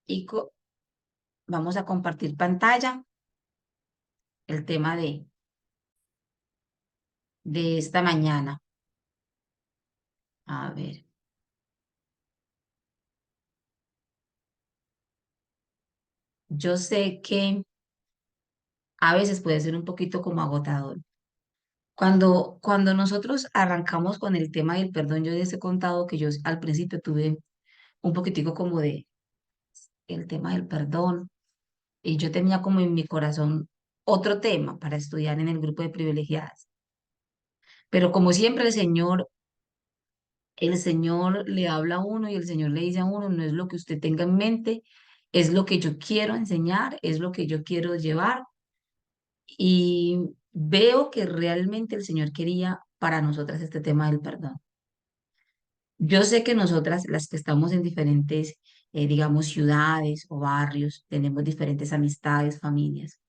y vamos a compartir pantalla, el tema de esta mañana. A ver, yo sé que a veces puede ser un poquito como agotador. Cuando nosotros arrancamos con el tema del perdón, yo les he contado que yo al principio tuve un poquitico como de el tema del perdón y yo tenía como en mi corazón otro tema para estudiar en el grupo de privilegiadas. Pero como siempre el Señor le habla a uno y el Señor le dice a uno, no es lo que usted tenga en mente, es lo que yo quiero enseñar, es lo que yo quiero llevar. Y veo que realmente el Señor quería para nosotras este tema del perdón. Yo sé que nosotras, las que estamos en diferentes, digamos, ciudades o barrios, tenemos diferentes amistades, familias,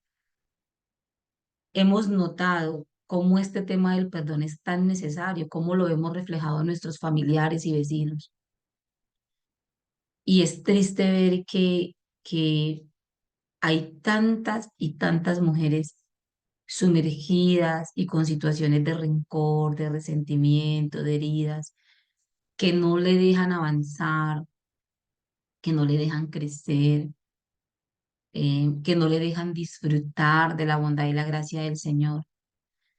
hemos notado cómo este tema del perdón es tan necesario, cómo lo hemos reflejado en nuestros familiares y vecinos. Y es triste ver que hay tantas y tantas mujeres sumergidas y con situaciones de rencor, de resentimiento, de heridas, que no le dejan avanzar, que no le dejan crecer, que no le dejan disfrutar de la bondad y la gracia del Señor.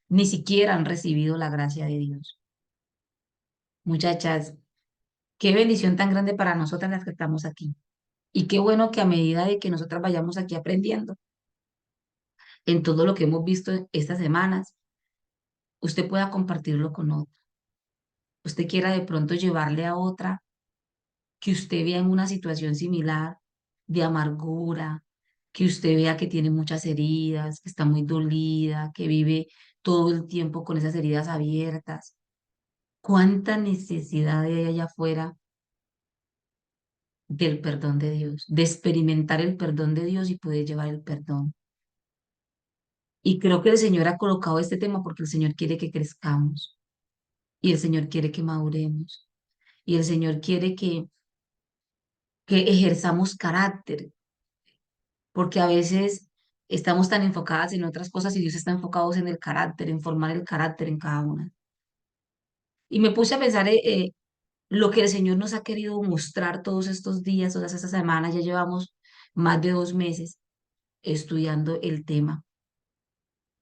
Ni siquiera han recibido la gracia de Dios. Muchachas, qué bendición tan grande para nosotras las que estamos aquí. Y qué bueno que a medida de que nosotras vayamos aquí aprendiendo en todo lo que hemos visto estas semanas, usted pueda compartirlo con otra. Usted quiera de pronto llevarle a otra que usted vea en una situación similar de amargura, que usted vea que tiene muchas heridas, que está muy dolida, que vive todo el tiempo con esas heridas abiertas. ¿Cuánta necesidad hay allá afuera del perdón de Dios, de experimentar el perdón de Dios y poder llevar el perdón? Y creo que el Señor ha colocado este tema porque el Señor quiere que crezcamos y el Señor quiere que maduremos y el Señor quiere que ejerzamos carácter, porque a veces estamos tan enfocadas en otras cosas y Dios está enfocado en el carácter, en formar el carácter en cada una. Y me puse a pensar lo que el Señor nos ha querido mostrar todos estos días, todas estas semanas, ya llevamos más de 2 meses estudiando el tema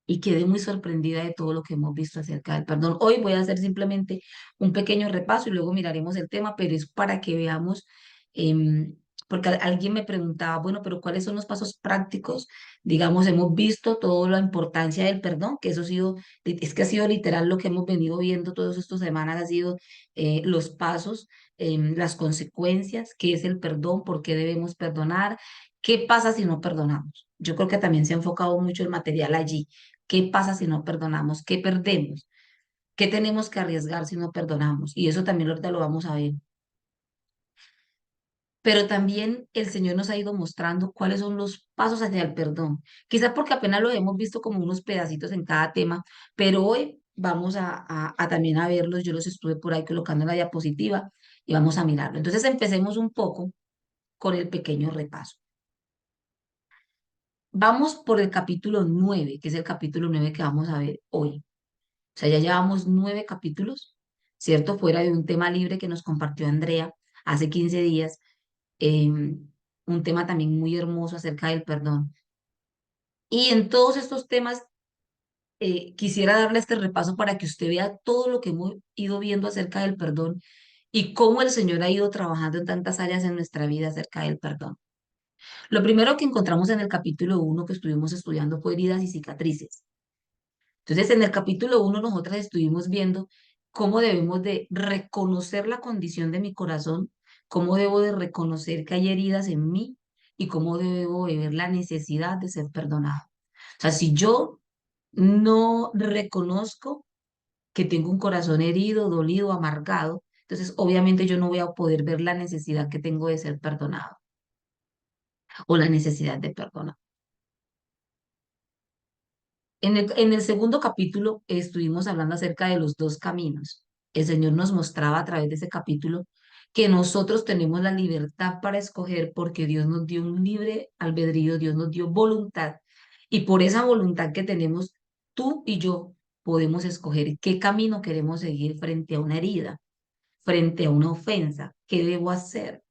y quedé muy sorprendida de todo lo que hemos visto acerca del perdón. Hoy voy a hacer simplemente un pequeño repaso y luego miraremos el tema, pero es para que veamos, porque alguien me preguntaba, bueno, pero ¿cuáles son los pasos prácticos? Digamos, hemos visto toda la importancia del perdón, que eso ha sido, es que ha sido literal lo que hemos venido viendo todas estas semanas, ha sido los pasos, las consecuencias, qué es el perdón, por qué debemos perdonar, qué pasa si no perdonamos. Yo creo que también se ha enfocado mucho el material allí. ¿Qué pasa si no perdonamos? ¿Qué perdemos? ¿Qué tenemos que arriesgar si no perdonamos? Y eso también ahorita lo vamos a ver. Pero también el Señor nos ha ido mostrando cuáles son los pasos hacia el perdón. Quizás porque apenas lo hemos visto como unos pedacitos en cada tema, pero hoy vamos a también a verlos. Yo los estuve por ahí colocando en la diapositiva y vamos a mirarlo. Entonces empecemos un poco con el pequeño repaso. Vamos por el capítulo 9, que es el capítulo 9 que vamos a ver hoy. O sea, ya llevamos 9 capítulos, ¿cierto? Fuera de un tema libre que nos compartió Andrea hace 15 días, un tema también muy hermoso acerca del perdón. Y en todos estos temas, quisiera darle este repaso para que usted vea todo lo que hemos ido viendo acerca del perdón y cómo el Señor ha ido trabajando en tantas áreas en nuestra vida acerca del perdón. Lo primero que encontramos en el capítulo 1 que estuvimos estudiando fue heridas y cicatrices. Entonces, en el capítulo 1 nosotras estuvimos viendo cómo debemos de reconocer la condición de mi corazón, cómo debo de reconocer que hay heridas en mí y cómo debo de ver la necesidad de ser perdonado. O sea, si yo no reconozco que tengo un corazón herido, dolido, amargado, entonces obviamente yo no voy a poder ver la necesidad que tengo de ser perdonado o la necesidad de perdonar. En el segundo capítulo estuvimos hablando acerca de los dos caminos. El Señor nos mostraba a través de ese capítulo que nosotros tenemos la libertad para escoger porque Dios nos dio un libre albedrío, Dios nos dio voluntad y por esa voluntad que tenemos, tú y yo podemos escoger qué camino queremos seguir frente a una herida, frente a una ofensa. ¿Qué debo hacer?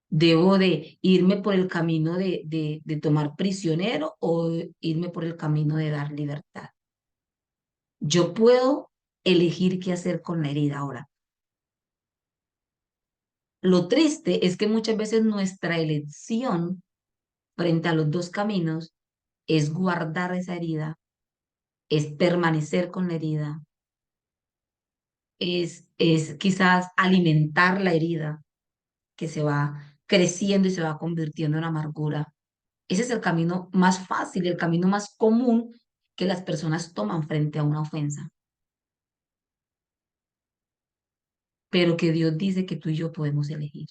¿Debo de irme por el camino de tomar prisionero o irme por el camino de dar libertad? Yo puedo elegir qué hacer con la herida ahora. Lo triste es que muchas veces nuestra elección frente a los dos caminos es guardar esa herida, es permanecer con la herida, es quizás alimentar la herida que se va creciendo y se va convirtiendo en amargura. Ese es el camino más fácil, el camino más común que las personas toman frente a una ofensa, pero que Dios dice que tú y yo podemos elegir.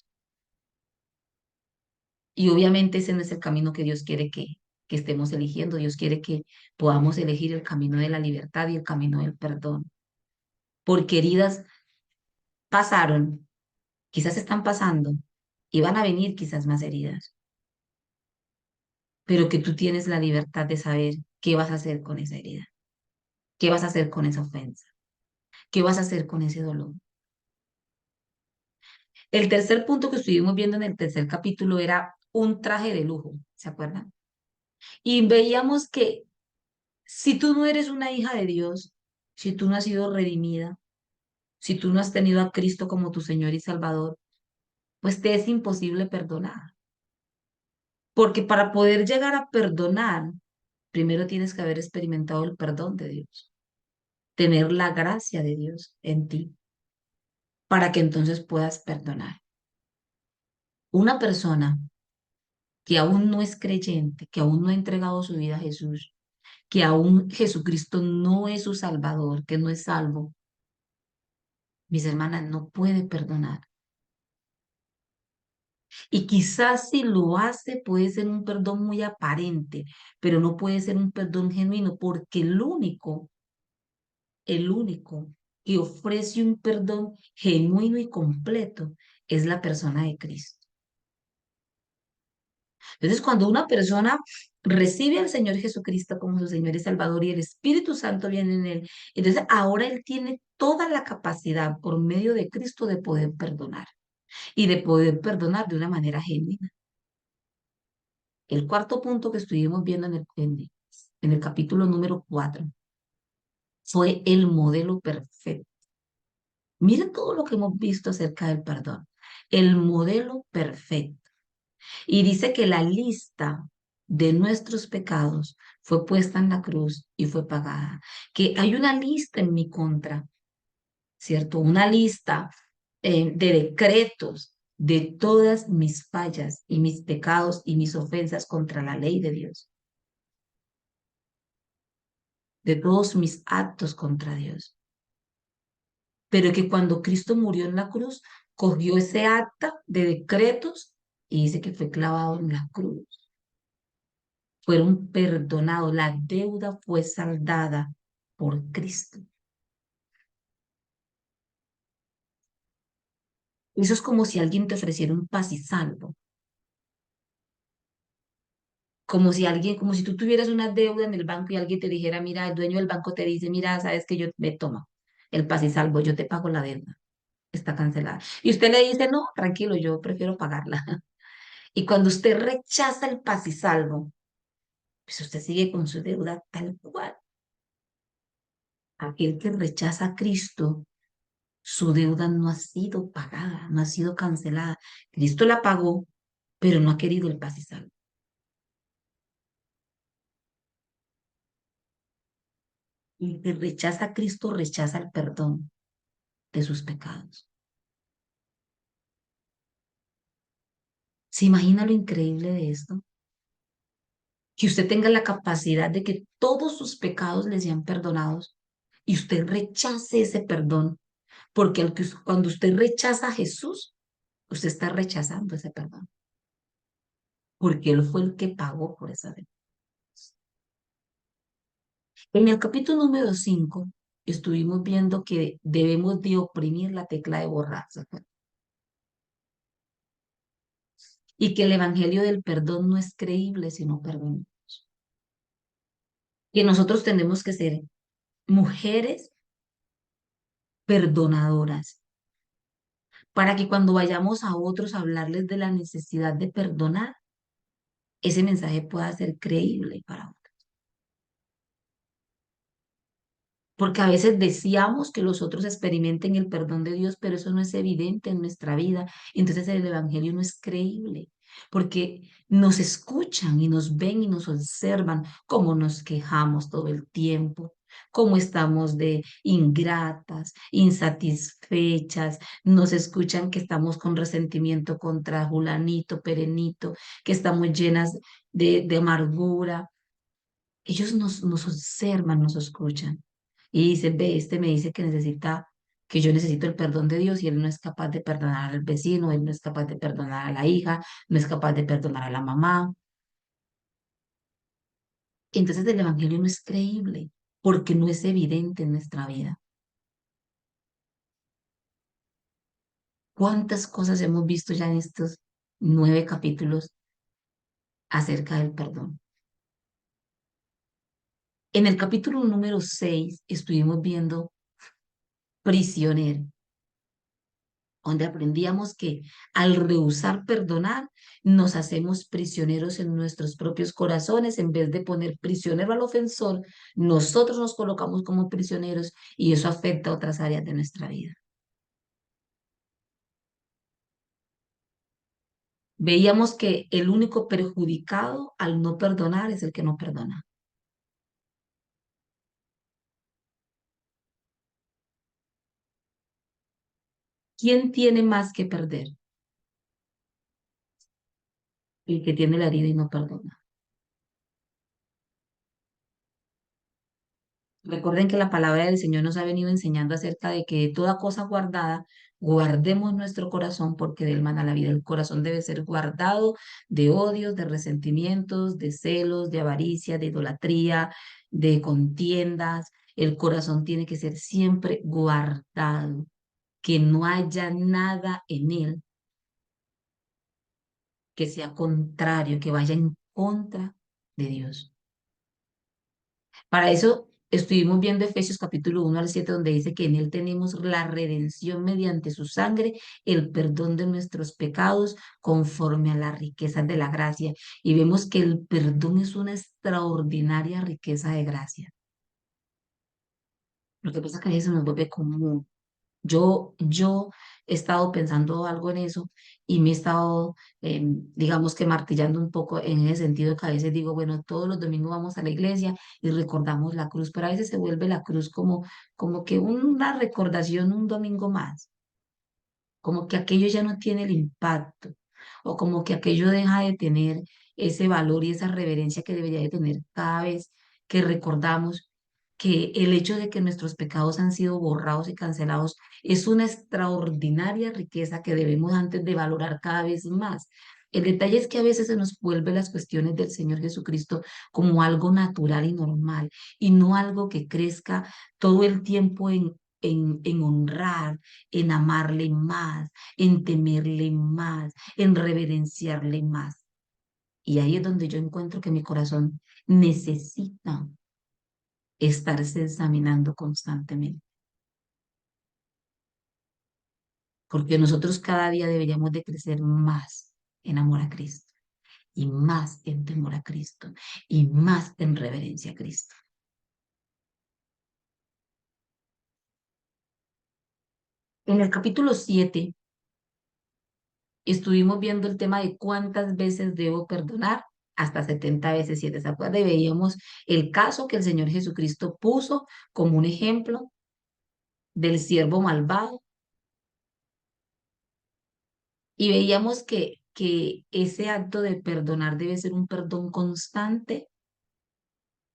Y obviamente ese no es el camino que Dios quiere que estemos eligiendo. Dios quiere que podamos elegir el camino de la libertad y el camino del perdón. Porque heridas pasaron, quizás están pasando y van a venir quizás más heridas, pero que tú tienes la libertad de saber qué vas a hacer con esa herida, qué vas a hacer con esa ofensa, qué vas a hacer con ese dolor. El tercer punto que estuvimos viendo en el tercer capítulo era un traje de lujo, ¿se acuerdan? Y veíamos que si tú no eres una hija de Dios, si tú no has sido redimida, si tú no has tenido a Cristo como tu Señor y Salvador, pues te es imposible perdonar. Porque para poder llegar a perdonar, primero tienes que haber experimentado el perdón de Dios, tener la gracia de Dios en ti, para que entonces puedas perdonar. Una persona que aún no es creyente, que aún no ha entregado su vida a Jesús, que aún Jesucristo no es su Salvador, que no es salvo, mis hermanas, no puede perdonar. Y quizás si lo hace puede ser un perdón muy aparente, pero no puede ser un perdón genuino, porque el único que ofrece un perdón genuino y completo es la persona de Cristo. Entonces, cuando una persona recibe al Señor Jesucristo como su Señor y Salvador y el Espíritu Santo viene en él, entonces ahora él tiene toda la capacidad por medio de Cristo de poder perdonar y de poder perdonar de una manera genuina. El cuarto punto que estuvimos viendo en el capítulo número 4 fue el modelo perfecto. Miren todo lo que hemos visto acerca del perdón. El modelo perfecto. Y dice que la lista de nuestros pecados fue puesta en la cruz y fue pagada. Que hay una lista en mi contra, ¿cierto? Una lista de decretos de todas mis fallas y mis pecados y mis ofensas contra la ley de Dios, de todos mis actos contra Dios. Pero que cuando Cristo murió en la cruz, cogió ese acta de decretos y dice que fue clavado en la cruz. Fueron perdonados, la deuda fue saldada por Cristo. Eso es como si alguien te ofreciera un paz y salvo, como si alguien, como si tú tuvieras una deuda en el banco y alguien te dijera, mira, el dueño del banco te dice, mira, sabes que yo me toma el paz y salvo, yo te pago la deuda, está cancelada. Y usted le dice, no, tranquilo, yo prefiero pagarla. Y cuando usted rechaza el paz y salvo, pues usted sigue con su deuda tal cual. Aquel que rechaza a Cristo, su deuda no ha sido pagada, no ha sido cancelada. Cristo la pagó, pero no ha querido el paz y salvo. Y el que rechaza a Cristo rechaza el perdón de sus pecados. ¿Se imagina lo increíble de esto? Que usted tenga la capacidad de que todos sus pecados le sean perdonados y usted rechace ese perdón, porque cuando usted rechaza a Jesús, usted está rechazando ese perdón, porque Él fue el que pagó por esa deuda. En el capítulo número 5 estuvimos viendo que debemos de oprimir la tecla de borrar, ¿se acuerdan? y que el evangelio del perdón no es creíble si no perdonamos. Que nosotros tenemos que ser mujeres perdonadoras para que cuando vayamos a otros a hablarles de la necesidad de perdonar, ese mensaje pueda ser creíble para otros. Porque a veces deseamos que los otros experimenten el perdón de Dios, pero eso no es evidente en nuestra vida. Entonces el evangelio no es creíble, porque nos escuchan y nos ven y nos observan cómo nos quejamos todo el tiempo, cómo estamos de ingratas, insatisfechas, nos escuchan que estamos con resentimiento contra Julanito, Perenito, que estamos llenas de amargura. Ellos nos observan, nos escuchan y dicen, ve, este me dice que necesita, que yo necesito el perdón de Dios y él no es capaz de perdonar al vecino, él no es capaz de perdonar a la hija, no es capaz de perdonar a la mamá. Entonces el evangelio no es creíble porque no es evidente en nuestra vida. ¿Cuántas cosas hemos visto ya en estos 9 capítulos acerca del perdón? En el capítulo número 6 estuvimos viendo prisionero, donde aprendíamos que al rehusar perdonar, nos hacemos prisioneros en nuestros propios corazones. En vez de poner prisionero al ofensor, nosotros nos colocamos como prisioneros y eso afecta a otras áreas de nuestra vida. Veíamos que el único perjudicado al no perdonar es el que no perdona. ¿Quién tiene más que perder? El que tiene la herida y no perdona. Recuerden que la palabra del Señor nos ha venido enseñando acerca de que de toda cosa guardada, guardemos nuestro corazón porque del mana la vida. El corazón debe ser guardado de odios, de resentimientos, de celos, de avaricia, de idolatría, de contiendas. El corazón tiene que ser siempre guardado, que no haya nada en él que sea contrario, que vaya en contra de Dios. Para eso estuvimos viendo Efesios capítulo 1 al 7, donde dice que en Él tenemos la redención mediante su sangre, el perdón de nuestros pecados conforme a las riquezas de la gracia. Y vemos que el perdón es una extraordinaria riqueza de gracia. Lo que pasa es que a veces se nos vuelve común. Yo he estado pensando algo en eso y me he estado, digamos que martillando un poco en ese sentido que a veces digo, bueno, todos los domingos vamos a la iglesia y recordamos la cruz, pero a veces se vuelve la cruz como que una recordación un domingo más, como que aquello ya no tiene el impacto o como que aquello deja de tener ese valor y esa reverencia que debería de tener cada vez que recordamos que el hecho de que nuestros pecados han sido borrados y cancelados es una extraordinaria riqueza que debemos antes de valorar cada vez más. El detalle es que a veces se nos vuelve las cuestiones del Señor Jesucristo como algo natural y normal y no algo que crezca todo el tiempo en honrar, en amarle más, en temerle más, en reverenciarle más. Y ahí es donde yo encuentro que mi corazón necesita estarse examinando constantemente, porque nosotros cada día deberíamos de crecer más en amor a Cristo y más en temor a Cristo y más en reverencia a Cristo. En el capítulo 7 estuvimos viendo el tema de cuántas veces debo perdonar, hasta 70 veces 7. ¿Se acuerda? Y veíamos el caso que el Señor Jesucristo puso como un ejemplo del siervo malvado y veíamos que ese acto de perdonar debe ser un perdón constante,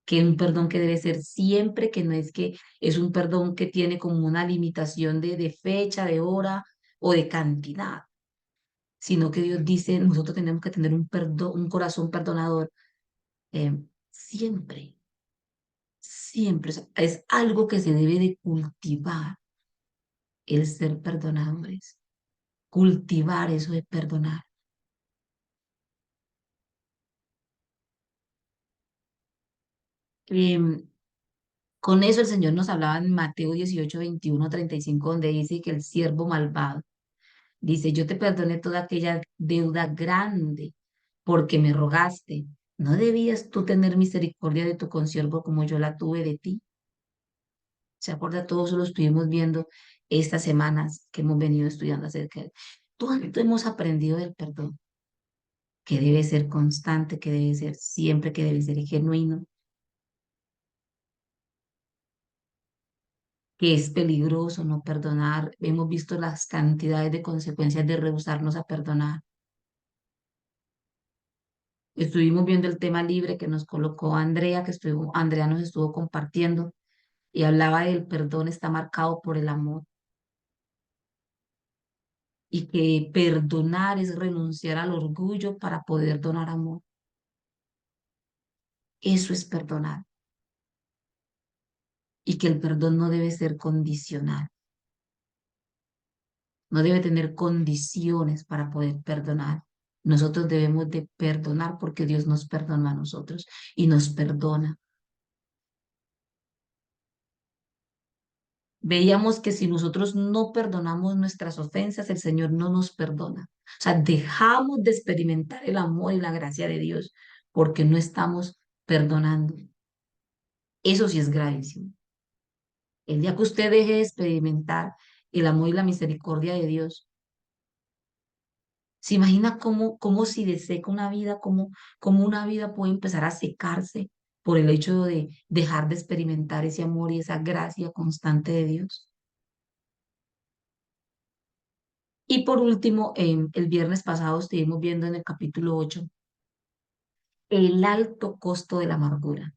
que es un perdón que debe ser siempre, que no es que es un perdón que tiene como una limitación de fecha, de hora o de cantidad, sino que Dios dice, nosotros tenemos que tener un perdón, un corazón perdonador siempre, siempre. O sea, es algo que se debe de cultivar, el ser perdonadores, cultivar eso de perdonar. Em, con eso el Señor nos hablaba en Mateo 18, 21, 35, donde dice que el siervo malvado dice, yo te perdoné toda aquella deuda grande porque me rogaste. ¿No debías tú tener misericordia de tu consiervo como yo la tuve de ti? ¿Se acuerda? Todos lo estuvimos viendo estas semanas que hemos venido estudiando acerca de ¿cuánto hemos aprendido del perdón? Que debe ser constante, que debe ser siempre, que debe ser genuino, que es peligroso no perdonar. Hemos visto las cantidades de consecuencias de rehusarnos a perdonar. Estuvimos viendo el tema libre que nos colocó Andrea, Andrea nos estuvo compartiendo y hablaba del perdón está marcado por el amor y que perdonar es renunciar al orgullo para poder donar amor. Eso es perdonar y que el perdón no debe ser condicional, no debe tener condiciones para poder perdonar. Nosotros debemos de perdonar porque Dios nos perdonó a nosotros y nos perdona. Veíamos que si nosotros no perdonamos nuestras ofensas, el Señor no nos perdona. O sea, dejamos de experimentar el amor y la gracia de Dios porque no estamos perdonando. Eso sí es gravísimo. El día que usted deje de experimentar el amor y la misericordia de Dios, ¿se imagina cómo si deseca una vida, cómo una vida puede empezar a secarse por el hecho de dejar de experimentar ese amor y esa gracia constante de Dios? Y por último, el viernes pasado estuvimos viendo en el capítulo 8 el alto costo de la amargura.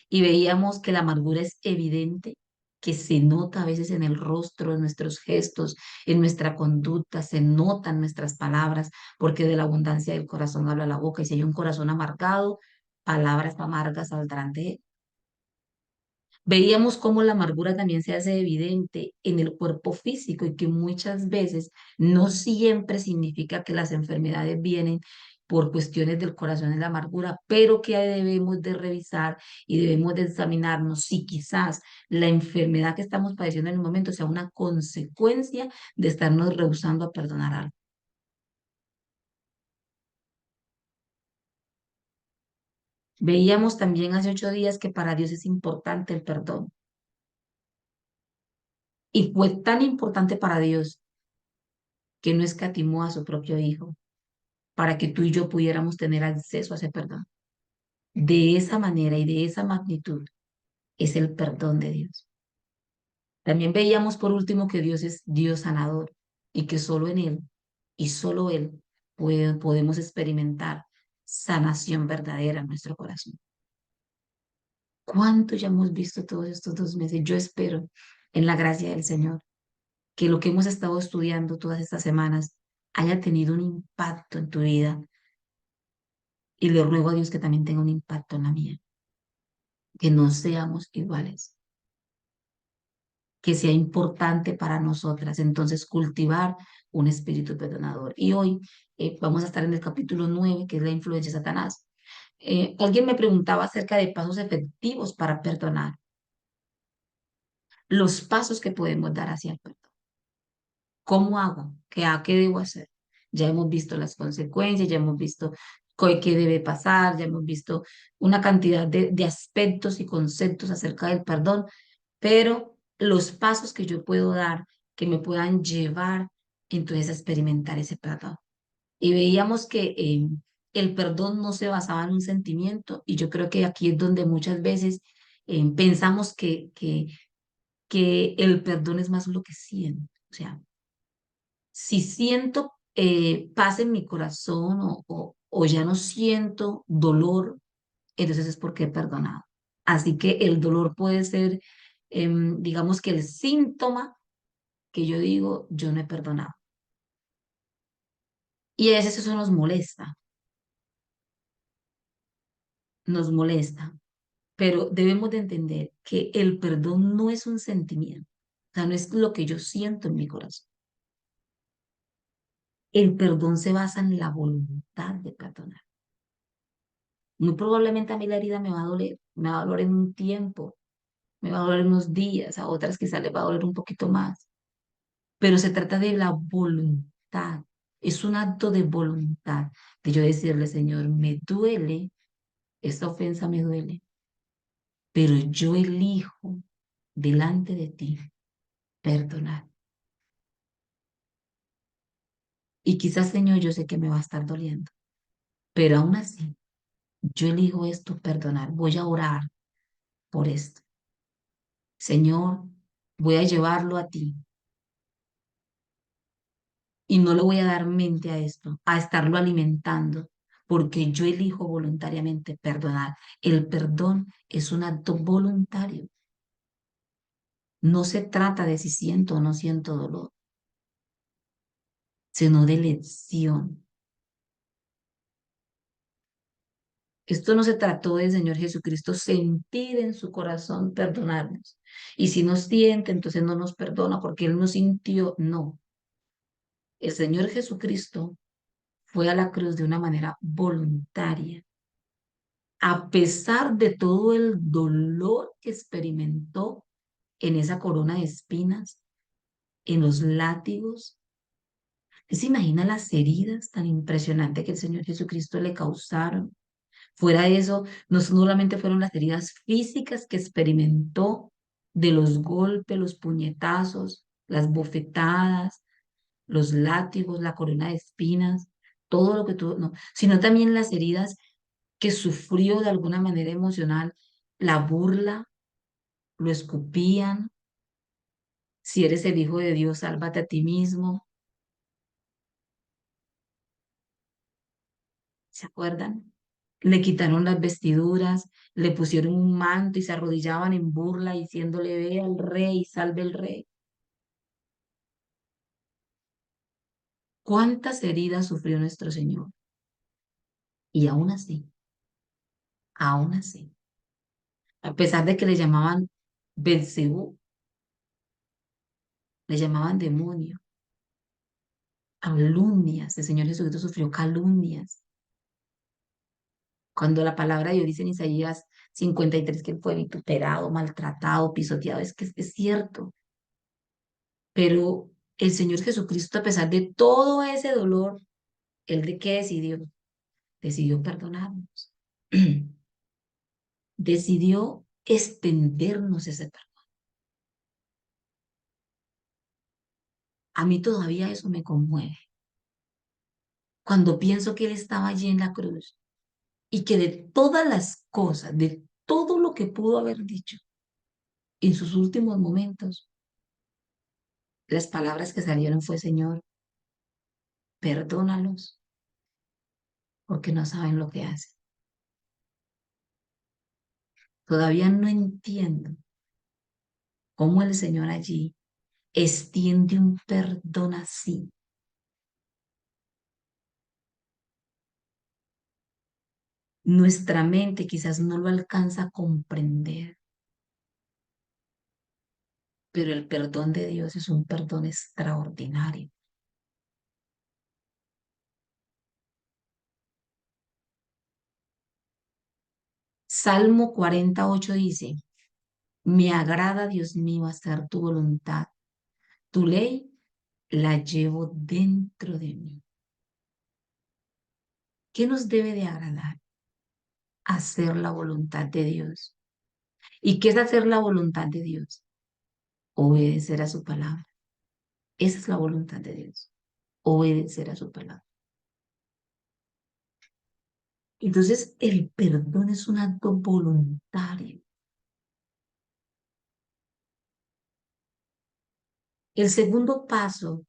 Y veíamos que la amargura es evidente, que se nota a veces en el rostro, en nuestros gestos, en nuestra conducta, se notan nuestras palabras, porque de la abundancia del corazón habla la boca. Y si hay un corazón amargado, palabras amargas saldrán de él. Veíamos cómo la amargura también se hace evidente en el cuerpo físico y que muchas veces no siempre significa que las enfermedades vienen por cuestiones del corazón en la amargura, pero que debemos de revisar y debemos de examinarnos si quizás la enfermedad que estamos padeciendo en el momento sea una consecuencia de estarnos rehusando a perdonar algo. Veíamos también hace 8 días que para Dios es importante el perdón y fue tan importante para Dios que no escatimó a su propio Hijo para que tú y yo pudiéramos tener acceso a ese perdón. De esa manera y de esa magnitud es el perdón de Dios. También veíamos por último que Dios es Dios sanador y que solo en Él y solo Él podemos experimentar sanación verdadera en nuestro corazón. ¿Cuánto ya hemos visto todos estos 2 meses? Yo espero en la gracia del Señor que lo que hemos estado estudiando todas estas semanas haya tenido un impacto en tu vida y le ruego a Dios que también tenga un impacto en la mía, que no seamos iguales, que sea importante para nosotras entonces cultivar un espíritu perdonador. Y hoy vamos a estar en el capítulo 9 que es la influencia de Satanás. Alguien me preguntaba acerca de pasos efectivos para perdonar, los pasos que podemos dar hacia el perdón. ¿Cómo hago? ¿Qué debo hacer? Ya hemos visto las consecuencias, ya hemos visto qué debe pasar, ya hemos visto una cantidad de aspectos y conceptos acerca del perdón, pero los pasos que yo puedo dar que me puedan llevar entonces a experimentar ese perdón. Y veíamos que el perdón no se basaba en un sentimiento y yo creo que aquí es donde muchas veces pensamos que el perdón es más lo que siento. O sea, si siento paz en mi corazón o ya no siento dolor, entonces es porque he perdonado. Así que el dolor puede ser, digamos que el síntoma que yo digo, yo no he perdonado. Y a veces eso nos molesta, pero debemos de entender que el perdón no es un sentimiento, o sea, no es lo que yo siento en mi corazón. El perdón se basa en la voluntad de perdonar. Muy probablemente a mí la herida me va a doler en un tiempo, me va a doler unos días, a otras quizás les va a doler un poquito más, pero se trata de la voluntad. Es un acto de voluntad, de yo decirle, Señor, me duele, esta ofensa me duele, pero yo elijo delante de ti perdonar. Y quizás, Señor, yo sé que me va a estar doliendo, pero aún así, yo elijo esto, perdonar. Voy a orar por esto. Señor, voy a llevarlo a ti y no le voy a dar mente a esto, a estarlo alimentando, porque yo elijo voluntariamente perdonar. El perdón es un acto voluntario. No se trata de si siento o no siento dolor, sino de elección. Esto no se trató del Señor Jesucristo sentir en su corazón perdonarnos. Y si no siente, entonces no nos perdona porque Él no sintió. No, el Señor Jesucristo fue a la cruz de una manera voluntaria. A pesar de todo el dolor que experimentó en esa corona de espinas, en los látigos, ¿usted se imagina las heridas tan impresionantes que el Señor Jesucristo le causaron? Fuera de eso, no solamente fueron las heridas físicas que experimentó de los golpes, los puñetazos, las bofetadas, los látigos, la corona de espinas, todo lo que tuvo, no, sino también las heridas que sufrió de alguna manera emocional, la burla, lo escupían, si eres el Hijo de Dios, sálvate a ti mismo, ¿se acuerdan? Le quitaron las vestiduras, le pusieron un manto y se arrodillaban en burla diciéndole, ve al rey, salve el rey. ¿Cuántas heridas sufrió nuestro Señor? Y aún así, a pesar de que le llamaban Belcebú, le llamaban demonio, calumnias, el Señor Jesucristo sufrió calumnias. Cuando la palabra de Dios dice en Isaías 53 que él fue vituperado, maltratado, pisoteado, es que es cierto. Pero el Señor Jesucristo, a pesar de todo ese dolor, ¿él de qué decidió? Decidió perdonarnos. Decidió extendernos ese perdón. A mí todavía eso me conmueve. Cuando pienso que Él estaba allí en la cruz y que de todas las cosas, de todo lo que pudo haber dicho en sus últimos momentos, las palabras que salieron fue, Señor, perdónalos porque no saben lo que hacen. Todavía no entiendo cómo el Señor allí extiende un perdón así. Nuestra mente quizás no lo alcanza a comprender, pero el perdón de Dios es un perdón extraordinario. Salmo 48 dice, me agrada, Dios mío, hacer tu voluntad. Tu ley la llevo dentro de mí. ¿Qué nos debe de agradar? Hacer la voluntad de Dios. ¿Y qué es hacer la voluntad de Dios? Obedecer a su palabra. Esa es la voluntad de Dios. Obedecer a su palabra. Entonces, el perdón es un acto voluntario. El segundo paso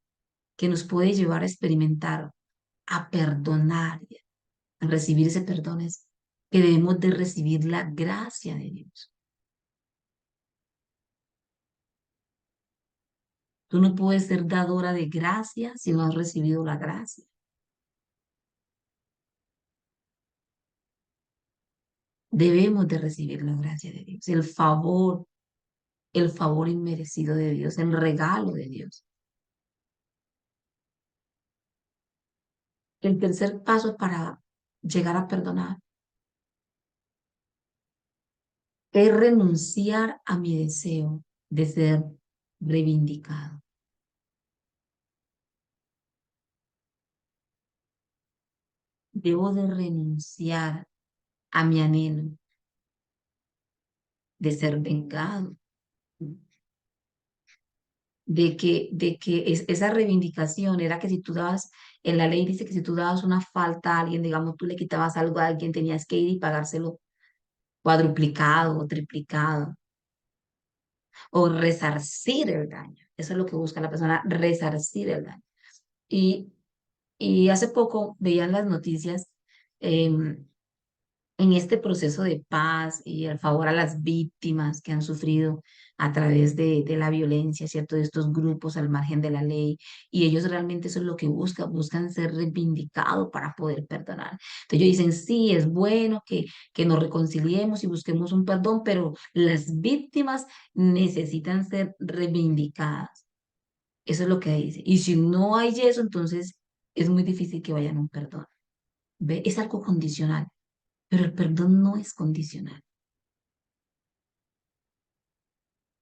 que nos puede llevar a experimentar, a perdonar, a recibir ese perdón es que debemos de recibir la gracia de Dios. Tú no puedes ser dadora de gracia si no has recibido la gracia. Debemos de recibir la gracia de Dios, el favor inmerecido de Dios, el regalo de Dios. El tercer paso para llegar a perdonar es renunciar a mi deseo de ser reivindicado. Debo de renunciar a mi anhelo de ser vengado, esa reivindicación era que si tú dabas, en la ley dice que si tú dabas una falta a alguien, digamos, tú le quitabas algo a alguien, tenías que ir y pagárselo cuadruplicado o triplicado, o resarcir el daño. Eso es lo que busca la persona, resarcir el daño. Y, y hace poco veían las noticias em, en este proceso de paz y el favor a las víctimas que han sufrido a través de la violencia, ¿cierto? De estos grupos al margen de la ley. Y ellos realmente eso es lo que buscan, buscan ser reivindicados para poder perdonar. Entonces ellos dicen, sí, es bueno que nos reconciliemos y busquemos un perdón, pero las víctimas necesitan ser reivindicadas. Eso es lo que dice. Y si no hay eso, entonces es muy difícil que vayan a un perdón. ¿Ve? Es algo condicional. Pero el perdón no es condicional.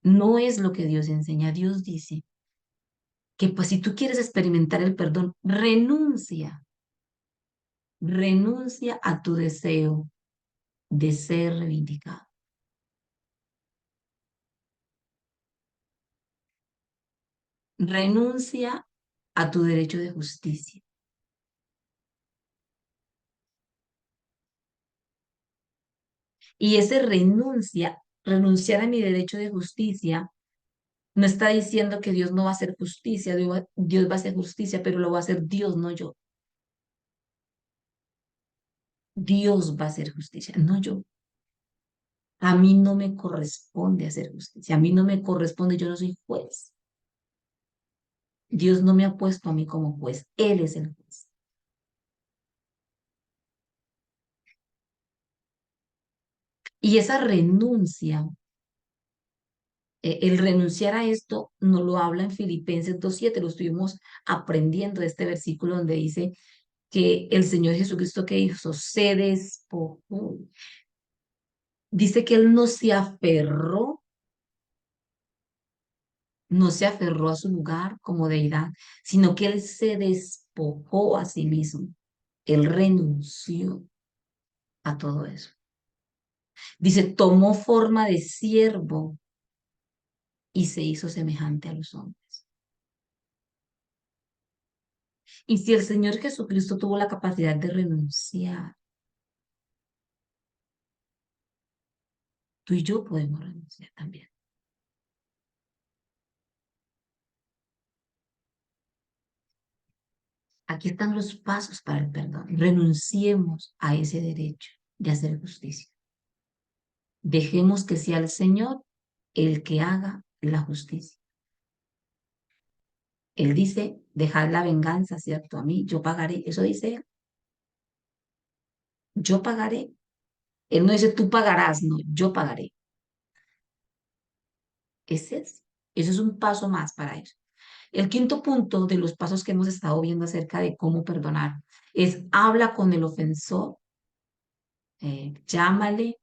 No es lo que Dios enseña. Dios dice que pues si tú quieres experimentar el perdón, renuncia a tu deseo de ser reivindicado. Renuncia a tu derecho de justicia. Y ese renunciar a mi derecho de justicia, no está diciendo que Dios no va a hacer justicia, Dios va a hacer justicia, pero lo va a hacer Dios, no yo. Dios va a hacer justicia, no yo. A mí no me corresponde hacer justicia, a mí no me corresponde, yo no soy juez. Dios no me ha puesto a mí como juez, Él es el juez. Y esa renuncia, el renunciar a esto, nos lo habla en Filipenses 2:7, lo estuvimos aprendiendo de este versículo donde dice que el Señor Jesucristo que hizo, se despojó. Dice que Él no se aferró a su lugar como deidad, sino que Él se despojó a sí mismo. Él renunció a todo eso. Dice, tomó forma de siervo y se hizo semejante a los hombres. Y si el Señor Jesucristo tuvo la capacidad de renunciar, tú y yo podemos renunciar también. Aquí están los pasos para el perdón. Renunciemos a ese derecho de hacer justicia. Dejemos que sea el Señor el que haga la justicia. Él dice, dejad la venganza, ¿cierto? A mí, yo pagaré. Eso dice él, yo pagaré. Él no dice, tú pagarás, no, yo pagaré. Ese es, eso es un paso más para eso. El quinto punto de los pasos que hemos estado viendo acerca de cómo perdonar es habla con el ofensor, llámale,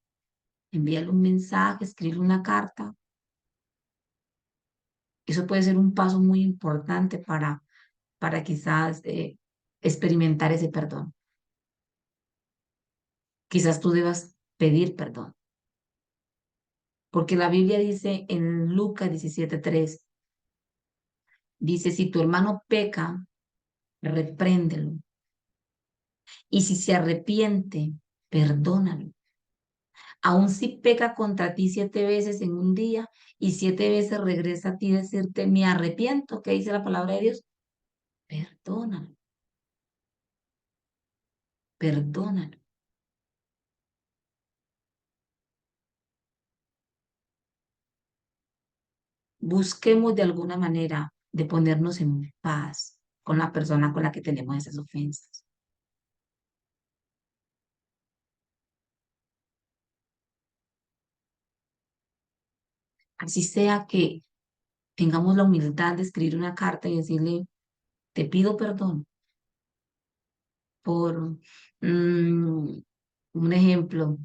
envíale un mensaje, escribe una carta. Eso puede ser un paso muy importante para quizás experimentar ese perdón. Quizás tú debas pedir perdón, porque la Biblia dice en Lucas 17:3, dice, si tu hermano peca, repréndelo, y si se arrepiente, perdónalo. Aun si peca contra ti 7 veces en un día y 7 veces regresa a ti decirte, me arrepiento, ¿qué dice la palabra de Dios? Perdónalo, perdónalo. Busquemos de alguna manera de ponernos en paz con la persona con la que tenemos esas ofensas. Así sea que tengamos la humildad de escribir una carta y decirle, te pido perdón por un ejemplo.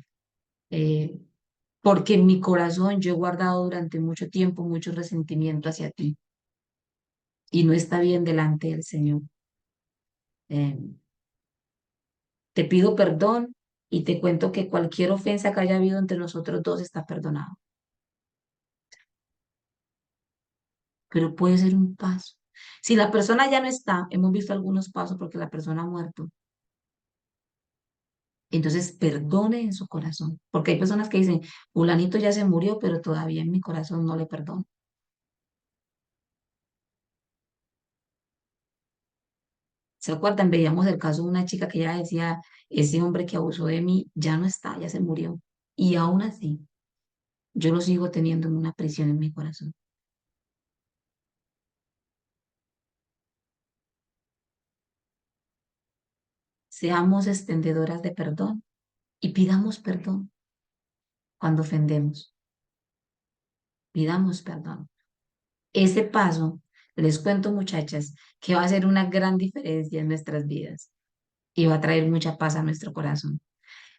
eh, porque en mi corazón yo he guardado durante mucho tiempo mucho resentimiento hacia ti y no está bien delante del Señor. Eh, Te pido perdón y te cuento que cualquier ofensa que haya habido entre nosotros dos está perdonado, pero puede ser un paso. Si la persona ya no está, hemos visto algunos pasos porque la persona ha muerto, entonces perdone en su corazón, porque hay personas que dicen, fulanito ya se murió, pero todavía en mi corazón no le perdono. ¿Se acuerdan? Veíamos el caso de una chica que ya decía, ese hombre que abusó de mí ya no está, ya se murió. Y aún así, yo lo sigo teniendo en una prisión en mi corazón. Seamos extendedoras de perdón y pidamos perdón cuando ofendemos. Pidamos perdón. Ese paso, les cuento muchachas, que va a hacer una gran diferencia en nuestras vidas y va a traer mucha paz a nuestro corazón.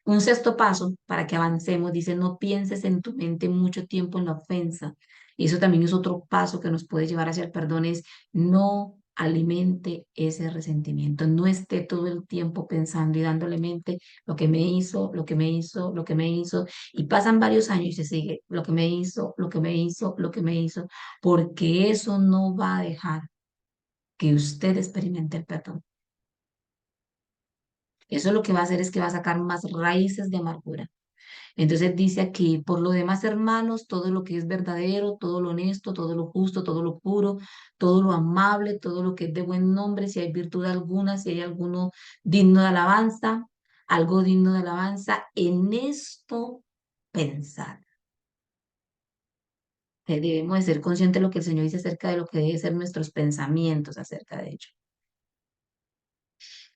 Un sexto paso para que avancemos, dice, no pienses en tu mente mucho tiempo en la ofensa. Y eso también es otro paso que nos puede llevar hacia el perdón, es no alimente ese resentimiento, no esté todo el tiempo pensando y dándole mente lo que me hizo, lo que me hizo, lo que me hizo, y pasan varios años y se sigue lo que me hizo, lo que me hizo, lo que me hizo, porque eso no va a dejar que usted experimente el perdón. Eso lo que va a hacer es que va a sacar más raíces de amargura. Entonces dice aquí, por lo demás, hermanos, todo lo que es verdadero, todo lo honesto, todo lo justo, todo lo puro, todo lo amable, todo lo que es de buen nombre, si hay virtud alguna, si hay alguno digno de alabanza, algo digno de alabanza, en esto pensar. Debemos de ser conscientes de lo que el Señor dice acerca de lo que deben ser nuestros pensamientos acerca de ello.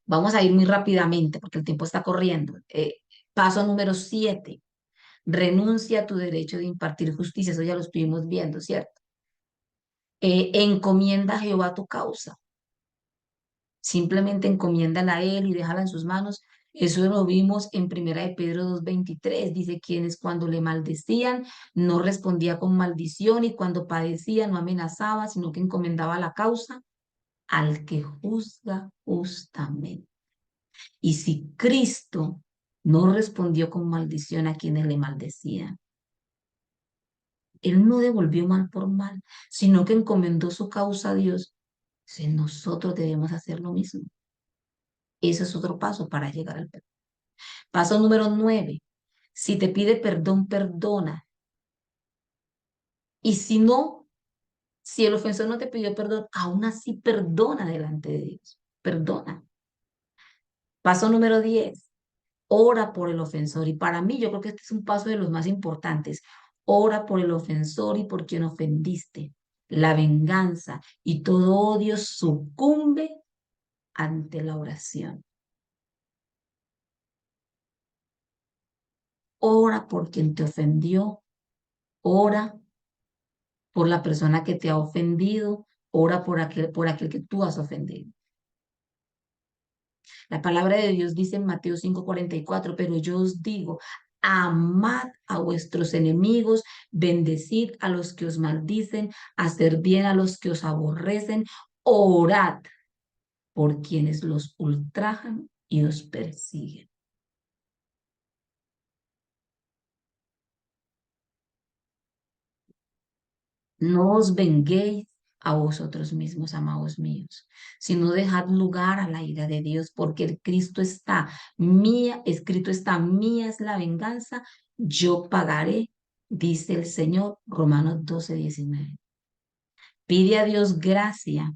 Vamos a ir muy rápidamente porque el tiempo está corriendo. Paso número 7. Renuncia a tu derecho de impartir justicia. Eso ya lo estuvimos viendo, ¿cierto? Encomienda a Jehová tu causa. Simplemente encomiéndala a Él y déjala en sus manos. Eso lo vimos en Primera de Pedro 2:23. Dice, quienes cuando le maldecían no respondía con maldición y cuando padecía no amenazaba, sino que encomendaba la causa al que juzga justamente. Y si Cristo no respondió con maldición a quienes le maldecían, Él no devolvió mal por mal, sino que encomendó su causa a Dios. Si nosotros debemos hacer lo mismo. Ese es otro paso para llegar al perdón. Paso número 9. Si te pide perdón, perdona. Y si no, si el ofensor no te pidió perdón, aún así perdona delante de Dios. Perdona. Paso número 10. Ora por el ofensor. Y para mí, yo creo que este es un paso de los más importantes. Ora por el ofensor y por quien ofendiste. La venganza y todo odio sucumbe ante la oración. Ora por quien te ofendió. Ora por la persona que te ha ofendido. Ora por aquel que tú has ofendido. La palabra de Dios dice en Mateo 5:44, pero yo os digo, amad a vuestros enemigos, bendecid a los que os maldicen, hacer bien a los que os aborrecen, orad por quienes los ultrajan y os persiguen. No os venguéis a vosotros mismos, amados míos, sino dejad lugar a la ira de Dios, porque el Cristo está, mía, escrito está, mía es la venganza, yo pagaré, dice el Señor, Romanos 12:19. Pide a Dios gracia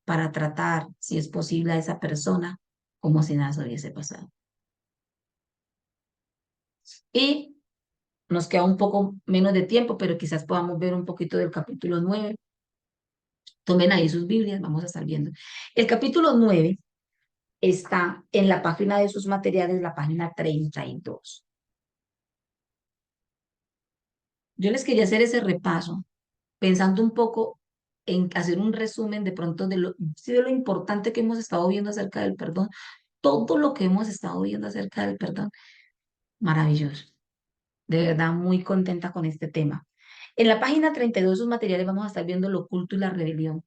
para tratar, si es posible, a esa persona como si nada hubiese pasado. Y nos queda un poco menos de tiempo, pero quizás podamos ver un poquito del capítulo 9. Tomen ahí sus Biblias, vamos a estar viendo. El capítulo 9 está en la página de sus materiales, la página 32. Yo les quería hacer ese repaso, pensando un poco en hacer un resumen de pronto sí, de lo importante que hemos estado viendo acerca del perdón, todo lo que hemos estado viendo acerca del perdón, maravilloso. De verdad, muy contenta con este tema. En la página 32 de sus materiales vamos a estar viendo lo oculto y la rebelión.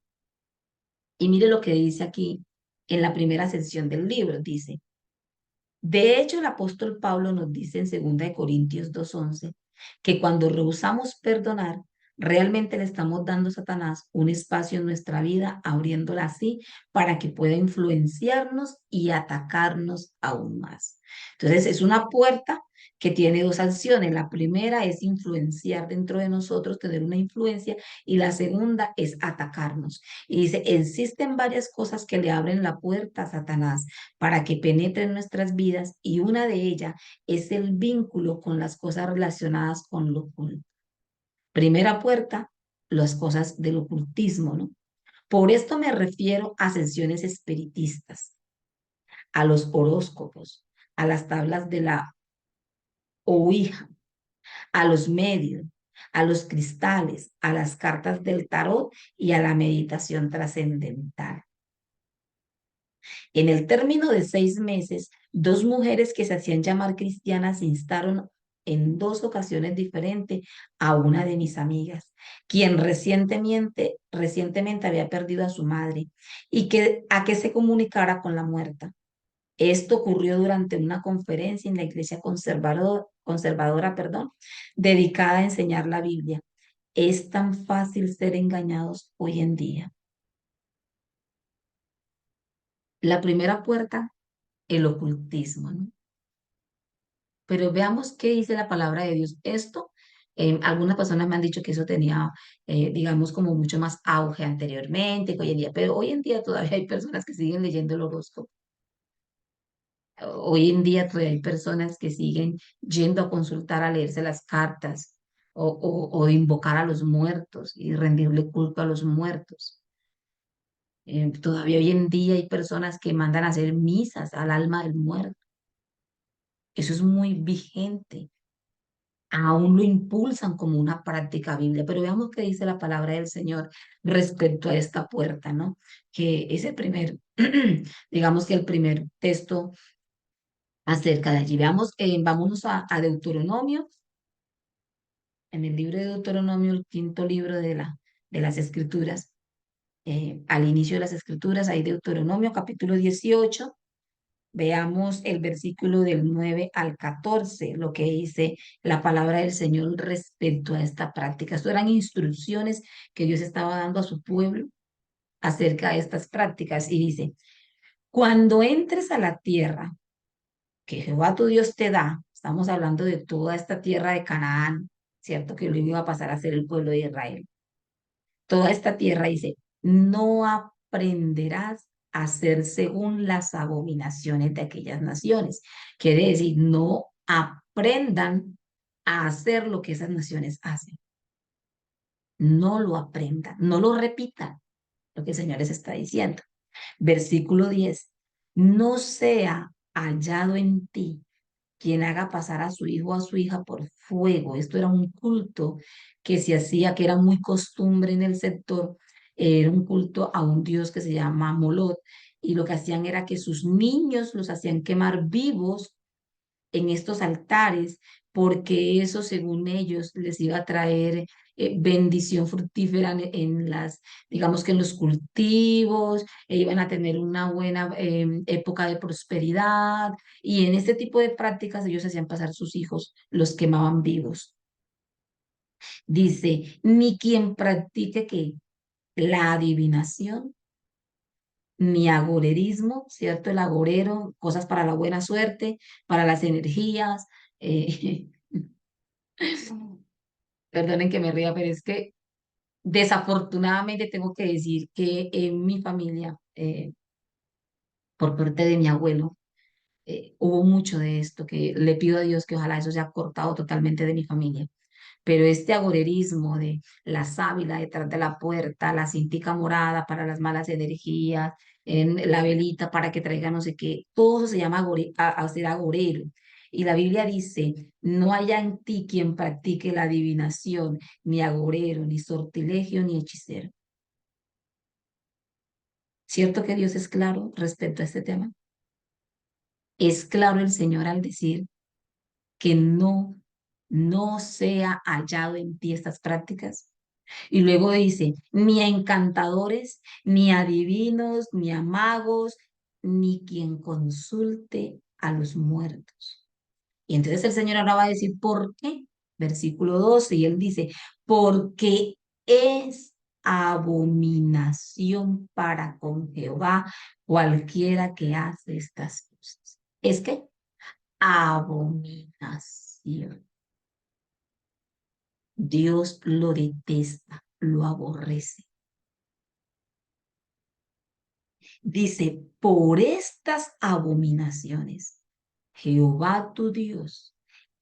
Y mire lo que dice aquí en la primera sección del libro. Dice, de hecho, el apóstol Pablo nos dice en 2 Corintios 2:11 que cuando rehusamos perdonar, realmente le estamos dando a Satanás un espacio en nuestra vida, abriéndola así para que pueda influenciarnos y atacarnos aún más. Entonces, es una puerta que tiene dos acciones. La primera es influenciar dentro de nosotros, tener una influencia, y la segunda es atacarnos. Y dice, existen varias cosas que le abren la puerta a Satanás para que penetre en nuestras vidas, y una de ellas es el vínculo con las cosas relacionadas con lo oculto. Primera puerta, las cosas del ocultismo, ¿no? Por esto me refiero a sesiones espiritistas, a los horóscopos, a las tablas de la Ouija, a los medios, a los cristales, a las cartas del tarot y a la meditación trascendental. En el término de 6 meses, dos mujeres que se hacían llamar cristianas instaron en 2 ocasiones diferentes a una de mis amigas, quien recientemente había perdido a su madre y a que se comunicara con la muerta. Esto ocurrió durante una conferencia en la iglesia conservadora, dedicada a enseñar la Biblia. Es tan fácil ser engañados hoy en día. La primera puerta, el ocultismo, ¿no? Pero veamos qué dice la palabra de Dios. Esto, algunas personas me han dicho que eso tenía, digamos, como mucho más auge anteriormente que hoy en día, pero hoy en día todavía hay personas que siguen leyendo el horóscopo. Hoy en día todavía hay personas que siguen yendo a consultar, a leerse las cartas o invocar a los muertos y rendirle culto a los muertos. Todavía hoy en día hay personas que mandan a hacer misas al alma del muerto. Eso es muy vigente. Aún lo impulsan como una práctica bíblica. Pero veamos qué dice la palabra del Señor respecto a esta puerta, ¿no? Que es el primer, digamos que el primer texto acerca de allí. Veamos, vámonos a Deuteronomio, en el libro de Deuteronomio, el quinto libro de las Escrituras. Al inicio de las Escrituras, hay Deuteronomio capítulo 18. Veamos el versículo del 9 al 14, lo que dice la palabra del Señor respecto a esta práctica. Esto eran instrucciones que Dios estaba dando a su pueblo acerca de estas prácticas. Y dice, cuando entres a la tierra que Jehová tu Dios te da, estamos hablando de toda esta tierra de Canaán, ¿cierto? Que luego iba a pasar a ser el pueblo de Israel. Toda esta tierra dice, no aprenderás a hacer según las abominaciones de aquellas naciones. Quiere decir, no aprendan a hacer lo que esas naciones hacen. No lo aprendan, no lo repitan, lo que el Señor les está diciendo. Versículo 10. No sea hallado en ti quien haga pasar a su hijo o a su hija por fuego. Esto era un culto que se hacía, que era muy costumbre en el sector. Era un culto a un dios que se llama Molot, y lo que hacían era que sus niños los hacían quemar vivos en estos altares, porque eso, según ellos, les iba a traer bendición fructífera digamos que en los cultivos, iban a tener una buena época de prosperidad, y en este tipo de prácticas ellos hacían pasar sus hijos, los quemaban vivos. Dice, ni quien practique que la adivinación, ni agorerismo, ¿cierto? El agorero, cosas para la buena suerte, para las energías. eh, Perdonen que me ría, pero es que desafortunadamente tengo que decir que en mi familia, por parte de mi abuelo, hubo mucho de esto, que le pido a Dios que ojalá eso se haya cortado totalmente de mi familia. Pero este agorerismo de la sábila detrás de la puerta, la cintica morada para las malas energías, en la velita para que traiga no sé qué, todo eso se llama ser agorero. Y la Biblia dice, no haya en ti quien practique la adivinación, ni agorero, ni sortilegio, ni hechicero. ¿Cierto que Dios es claro respecto a este tema? Es claro el Señor al decir que no no sea hallado en ti estas prácticas. Y luego dice, ni a encantadores, ni a divinos, ni a magos, ni quien consulte a los muertos. Y entonces el Señor ahora va a decir, ¿por qué? Versículo 12, y él dice, porque es abominación para con Jehová cualquiera que hace estas cosas. Es que abominación. Dios lo detesta, lo aborrece. Dice, por estas abominaciones, Jehová tu Dios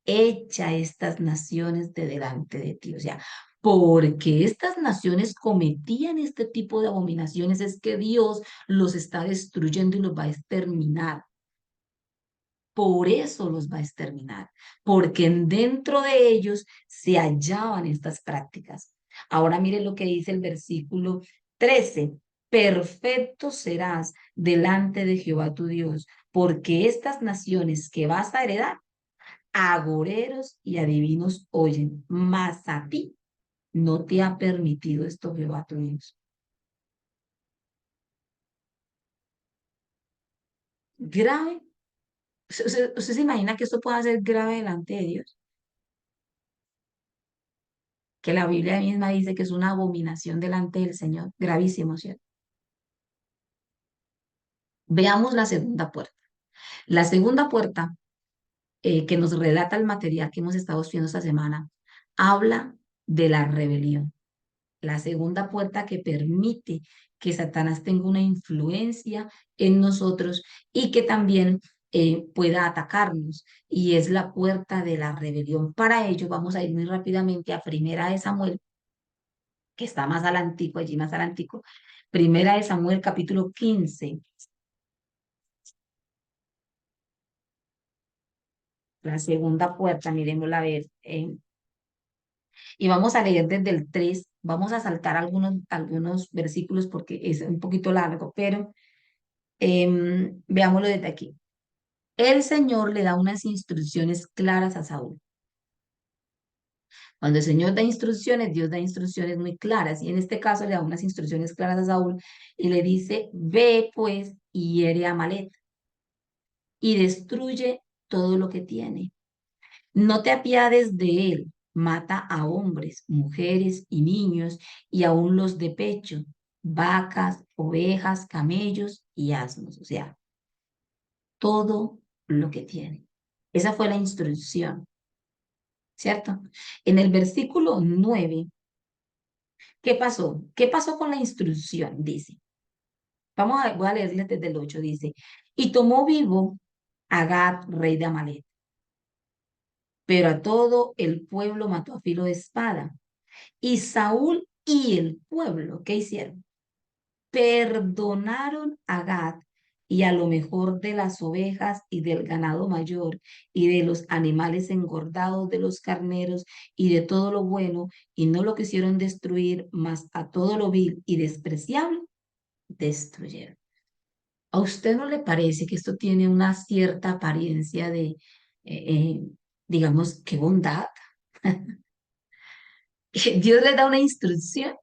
echa estas naciones de delante de ti. O sea, porque estas naciones cometían este tipo de abominaciones, es que Dios los está destruyendo y los va a exterminar. Por eso los va a exterminar, porque dentro de ellos se hallaban estas prácticas. Ahora mire lo que dice el versículo 13. Perfecto serás delante de Jehová tu Dios, porque estas naciones que vas a heredar, agoreros y adivinos oyen, mas a ti no te ha permitido esto Jehová tu Dios. Grave. ¿Usted se imagina que esto pueda ser grave delante de Dios? Que la Biblia misma dice que es una abominación delante del Señor, gravísimo, ¿cierto? Veamos la segunda puerta. La segunda puerta que nos relata el material que hemos estado estudiando esta semana, habla de la rebelión. La segunda puerta que permite que Satanás tenga una influencia en nosotros y que también pueda atacarnos, y es la puerta de la rebelión. Para ello vamos a ir muy rápidamente a Primera de Samuel, que está más adelantico, allí más adelantico. Primera de Samuel, capítulo 15, la segunda puerta, miremosla a ver. Y vamos a leer desde el 3. Vamos a saltar algunos versículos porque es un poquito largo, pero veámoslo desde aquí. El Señor le da unas instrucciones claras a Saúl. Cuando el Señor da instrucciones, Dios da instrucciones muy claras, y en este caso le da unas instrucciones claras a Saúl y le dice, ve pues y hiere a Amalek y destruye todo lo que tiene. No te apiades de él, mata a hombres, mujeres y niños, y aún los de pecho, vacas, ovejas, camellos y asnos, o sea, todo lo que tiene. Esa fue la instrucción, ¿cierto? En el versículo 9, ¿qué pasó? ¿Qué pasó con la instrucción? Dice, voy a leerles desde el 8, dice, y tomó vivo a Gad, rey de Amalek, pero a todo el pueblo mató a filo de espada. Y Saúl y el pueblo, ¿qué hicieron? Perdonaron a Gad y a lo mejor de las ovejas y del ganado mayor y de los animales engordados de los carneros y de todo lo bueno, y no lo quisieron destruir, mas a todo lo vil y despreciable destruyeron. ¿A usted no le parece que esto tiene una cierta apariencia de, digamos, qué bondad? Dios le da una instrucción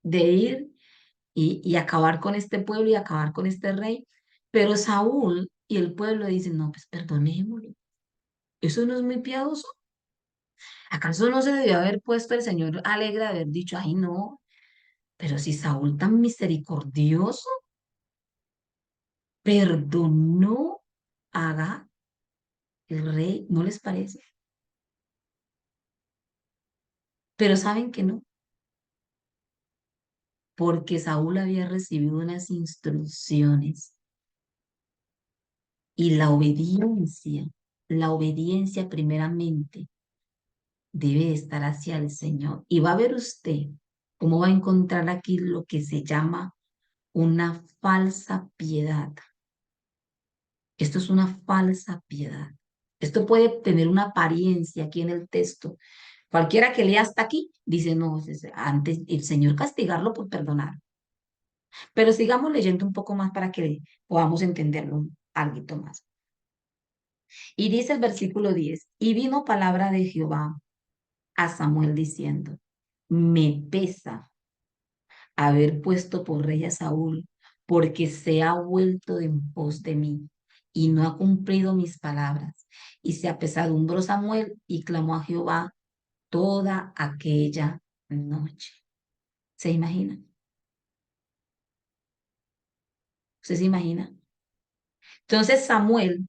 de ir y acabar con este pueblo y acabar con este rey. Pero Saúl y el pueblo dicen, no, pues perdonémoslo. Eso no es muy piadoso. ¿Acaso no se debió haber puesto el Señor alegre de haber dicho, ay no, pero si Saúl tan misericordioso perdonó a Agag, el rey, ¿no les parece? Pero saben que no, porque Saúl había recibido unas instrucciones, y la obediencia primeramente debe estar hacia el Señor. Y va a ver usted cómo va a encontrar aquí lo que se llama una falsa piedad. Esto es una falsa piedad. Esto puede tener una apariencia aquí en el texto. Cualquiera que lea hasta aquí dice, no, antes el Señor castigarlo por perdonar. Pero sigamos leyendo un poco más para que podamos entenderlo algo más. Y dice el versículo 10, y vino palabra de Jehová a Samuel diciendo, me pesa haber puesto por rey a Saúl, porque se ha vuelto de en pos de mí y no ha cumplido mis palabras. Y se apesadumbró Samuel y clamó a Jehová toda aquella noche. ¿Se imagina? ¿Usted se imagina? Entonces Samuel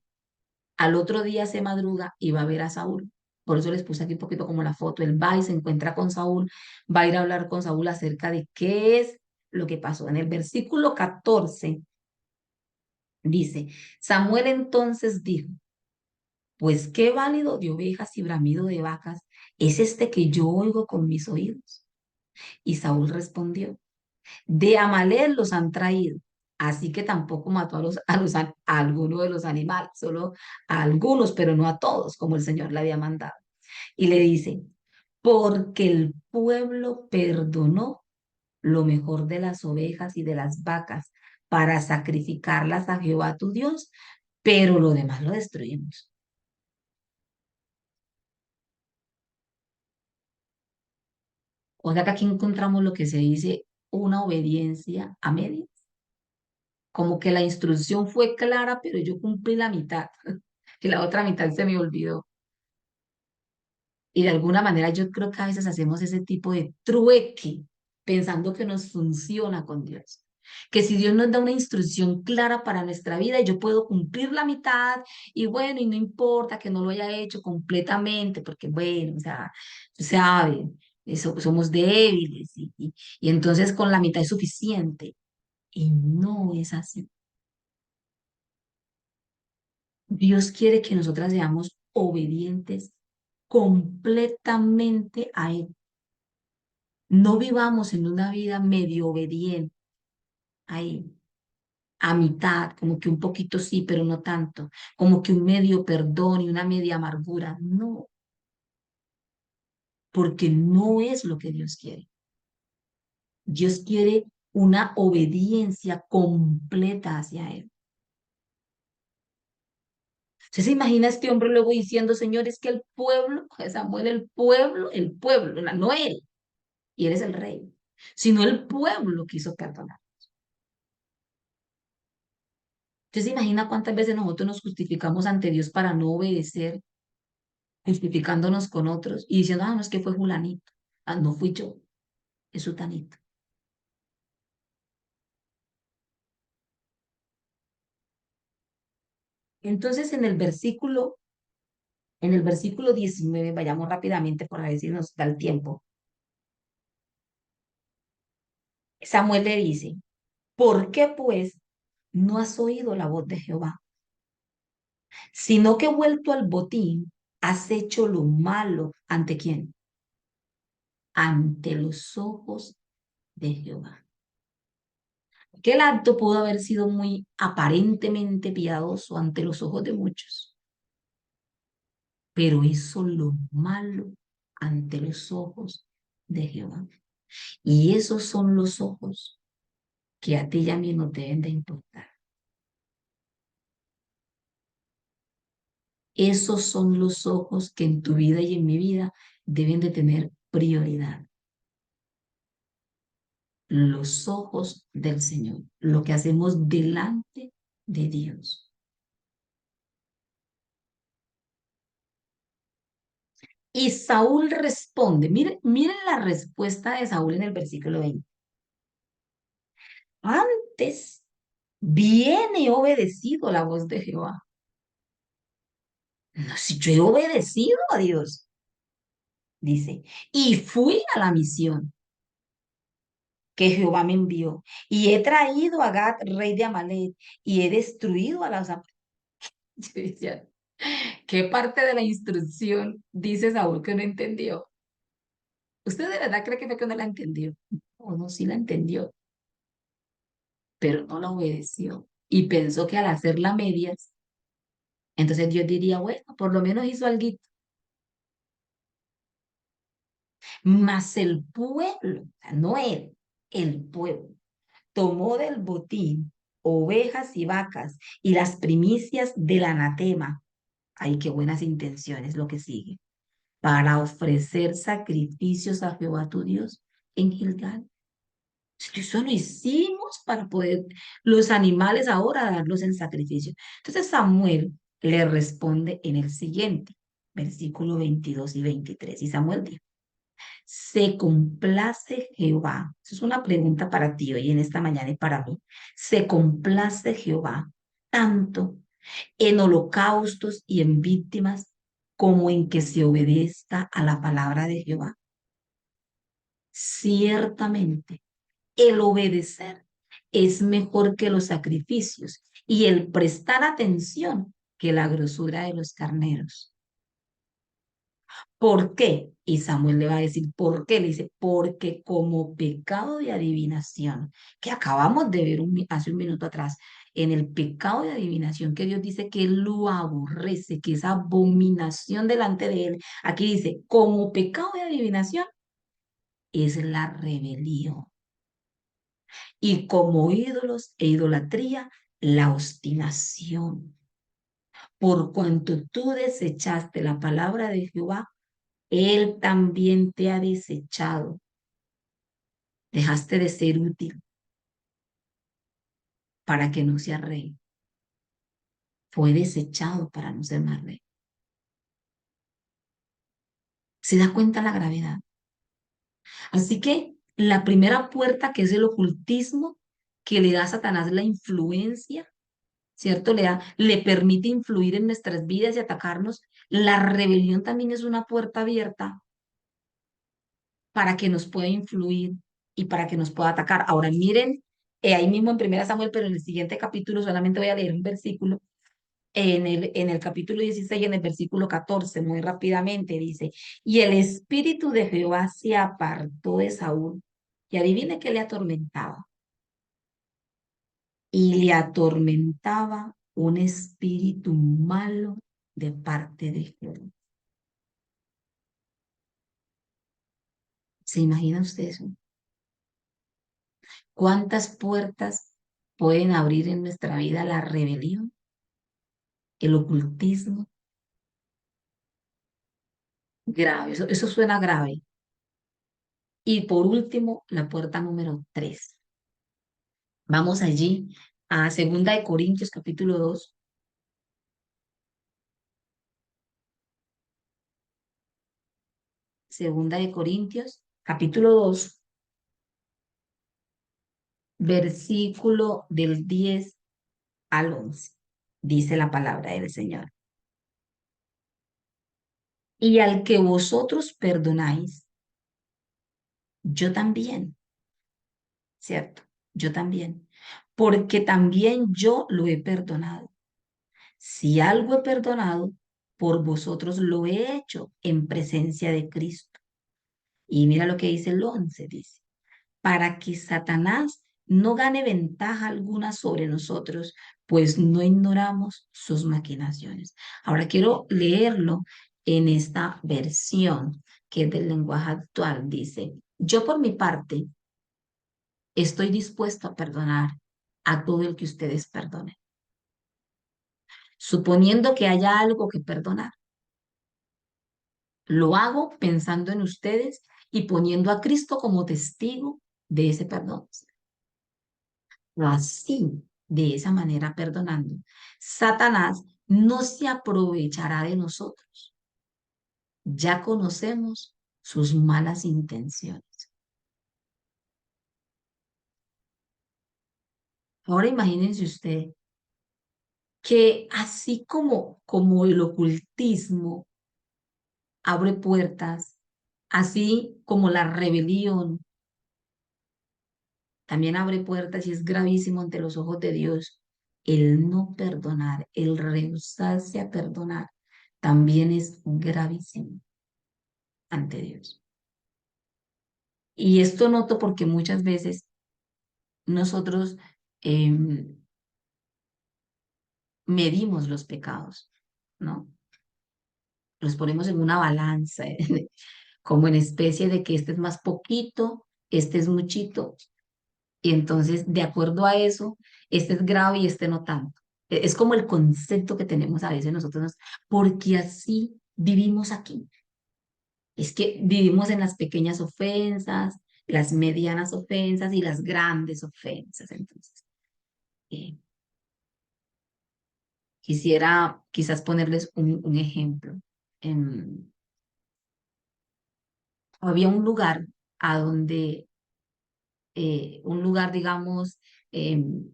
al otro día se madruga y va a ver a Saúl. Por eso les puse aquí un poquito como la foto. Él va y se encuentra con Saúl, va a ir a hablar con Saúl acerca de qué es lo que pasó. En el versículo 14 dice, Samuel entonces dijo, pues qué válido de ovejas y bramido de vacas es este que yo oigo con mis oídos. Y Saúl respondió, de Amalek los han traído. Así que tampoco mató a alguno de los animales, solo a algunos, pero no a todos, como el Señor le había mandado. Y le dice, porque el pueblo perdonó lo mejor de las ovejas y de las vacas para sacrificarlas a Jehová tu Dios, pero lo demás lo destruimos. O sea que aquí encontramos lo que se dice una obediencia a medias, como que la instrucción fue clara, pero yo cumplí la mitad y la otra mitad se me olvidó. Y de alguna manera yo creo que a veces hacemos ese tipo de trueque pensando que nos funciona con Dios. Que si Dios nos da una instrucción clara para nuestra vida, yo puedo cumplir la mitad y bueno, y no importa que no lo haya hecho completamente, porque bueno, o sea, tú sabes, eso, somos débiles y entonces con la mitad es suficiente. Y no es así. Dios quiere que nosotras seamos obedientes completamente a Él. No vivamos en una vida medio obediente, ahí, a mitad, como que un poquito sí, pero no tanto, como que un medio perdón y una media amargura. No, porque no es lo que Dios quiere. Dios quiere una obediencia completa hacia Él. ¿Usted se imagina a este hombre luego diciendo, Señor, es que el pueblo, Samuel, el pueblo, no él, y él es el rey, sino el pueblo quiso perdonar? ¿Usted se imagina cuántas veces nosotros nos justificamos ante Dios para no obedecer, justificándonos con otros y diciendo, ah, no, es que fue Julanito, ah, no fui yo, es Sutanito? Entonces, en el versículo 19, vayamos rápidamente para ver si nos da el tiempo. Samuel le dice, ¿por qué pues no has oído la voz de Jehová? Sino que vuelto al botín, has hecho lo malo. ¿Ante quién? Ante los ojos de Jehová. Aquel acto pudo haber sido muy aparentemente piadoso ante los ojos de muchos, pero hizo lo malo ante los ojos de Jehová. Y esos son los ojos que a ti y a mí nos deben de importar. Esos son los ojos que en tu vida y en mi vida deben de tener prioridad. Los ojos del Señor, lo que hacemos delante de Dios. Y Saúl responde, miren la respuesta de Saúl en el versículo 20. Antes bien he obedecido la voz de Jehová. No, si yo he obedecido a Dios, dice, y fui a la misión que Jehová me envió, y he traído a Gad, rey de Amalek, y he destruido a los... Yo decía, ¿qué parte de la instrucción dice Saúl que no entendió? ¿Usted de verdad cree que fue que no la entendió? O no, sí la entendió, pero no la obedeció. Y pensó que al hacerla medias, entonces Dios diría, bueno, por lo menos hizo algo. Mas el pueblo, o sea, no él, el pueblo, tomó del botín ovejas y vacas y las primicias del anatema. Ay, qué buenas intenciones lo que sigue. para ofrecer sacrificios a Jehová tu Dios en Gilgal. Eso lo hicimos para poder los animales ahora darlos en sacrificio. Entonces Samuel le responde en el siguiente, versículo 22 y 23. Y Samuel dijo, ¿se complace Jehová? Eso es una pregunta para ti hoy en esta mañana y para mí. ¿Se complace Jehová tanto en holocaustos y en víctimas como en que se obedezca a la palabra de Jehová? Ciertamente el obedecer es mejor que los sacrificios y el prestar atención que la grosura de los carneros. ¿Por qué? Y Samuel le va a decir, ¿por qué? Le dice, porque como pecado de adivinación, que acabamos de ver hace un minuto atrás, en el pecado de adivinación que Dios dice que él lo aborrece, que es abominación delante de él. Aquí dice, como pecado de adivinación es la rebelión. Y como ídolos e idolatría, la obstinación. Por cuanto tú desechaste la palabra de Jehová, él también te ha desechado. Dejaste de ser útil para que no seas rey. Fue desechado para no ser más rey. ¿Se da cuenta la gravedad? Así que la primera puerta, que es el ocultismo, que le da a Satanás la influencia, ¿cierto? Le permite influir en nuestras vidas y atacarnos. La rebelión también es una puerta abierta para que nos pueda influir y para que nos pueda atacar. Ahora miren, ahí mismo en Primera Samuel, pero en el siguiente capítulo solamente voy a leer un versículo. En el capítulo 16, en el versículo 14, muy rápidamente dice, y el espíritu de Jehová se apartó de Saúl. Y adivine qué le atormentaba. Y le atormentaba un espíritu malo de parte de Jehová. ¿Se imagina usted eso? ¿Cuántas puertas pueden abrir en nuestra vida la rebelión, el ocultismo? Grave, eso suena grave. Y por último, la puerta número 3. Vamos allí a Segunda de Corintios, capítulo 2. Segunda de Corintios, capítulo 2, versículo del 10 al 11. Dice la palabra del Señor. Y al que vosotros perdonáis, yo también, ¿cierto? Yo también, porque también yo lo he perdonado. Si algo he perdonado, por vosotros lo he hecho en presencia de Cristo. Y mira lo que dice el 11, dice, para que Satanás no gane ventaja alguna sobre nosotros, pues no ignoramos sus maquinaciones. Ahora quiero leerlo en esta versión que es del lenguaje actual. Dice, yo por mi parte estoy dispuesto a perdonar a todo el que ustedes perdonen, suponiendo que haya algo que perdonar. Lo hago pensando en ustedes y poniendo a Cristo como testigo de ese perdón. Así, de esa manera, perdonando, Satanás no se aprovechará de nosotros. Ya conocemos sus malas intenciones. Ahora imagínense usted que así como el ocultismo abre puertas, así como la rebelión también abre puertas y es gravísimo ante los ojos de Dios, el no perdonar, el rehusarse a perdonar, también es gravísimo ante Dios. Y esto noto porque muchas veces nosotros em, medimos los pecados, ¿no? Los ponemos en una balanza, como en especie de que este es más poquito, este es muchito, y entonces de acuerdo a eso, este es grave y este no tanto. Es como el concepto que tenemos a veces nosotros, porque así vivimos aquí. Es que vivimos en las pequeñas ofensas, las medianas ofensas y las grandes ofensas. Entonces, eh, quisiera quizás ponerles un ejemplo. Em, Había un lugar a donde, un lugar, digamos, em,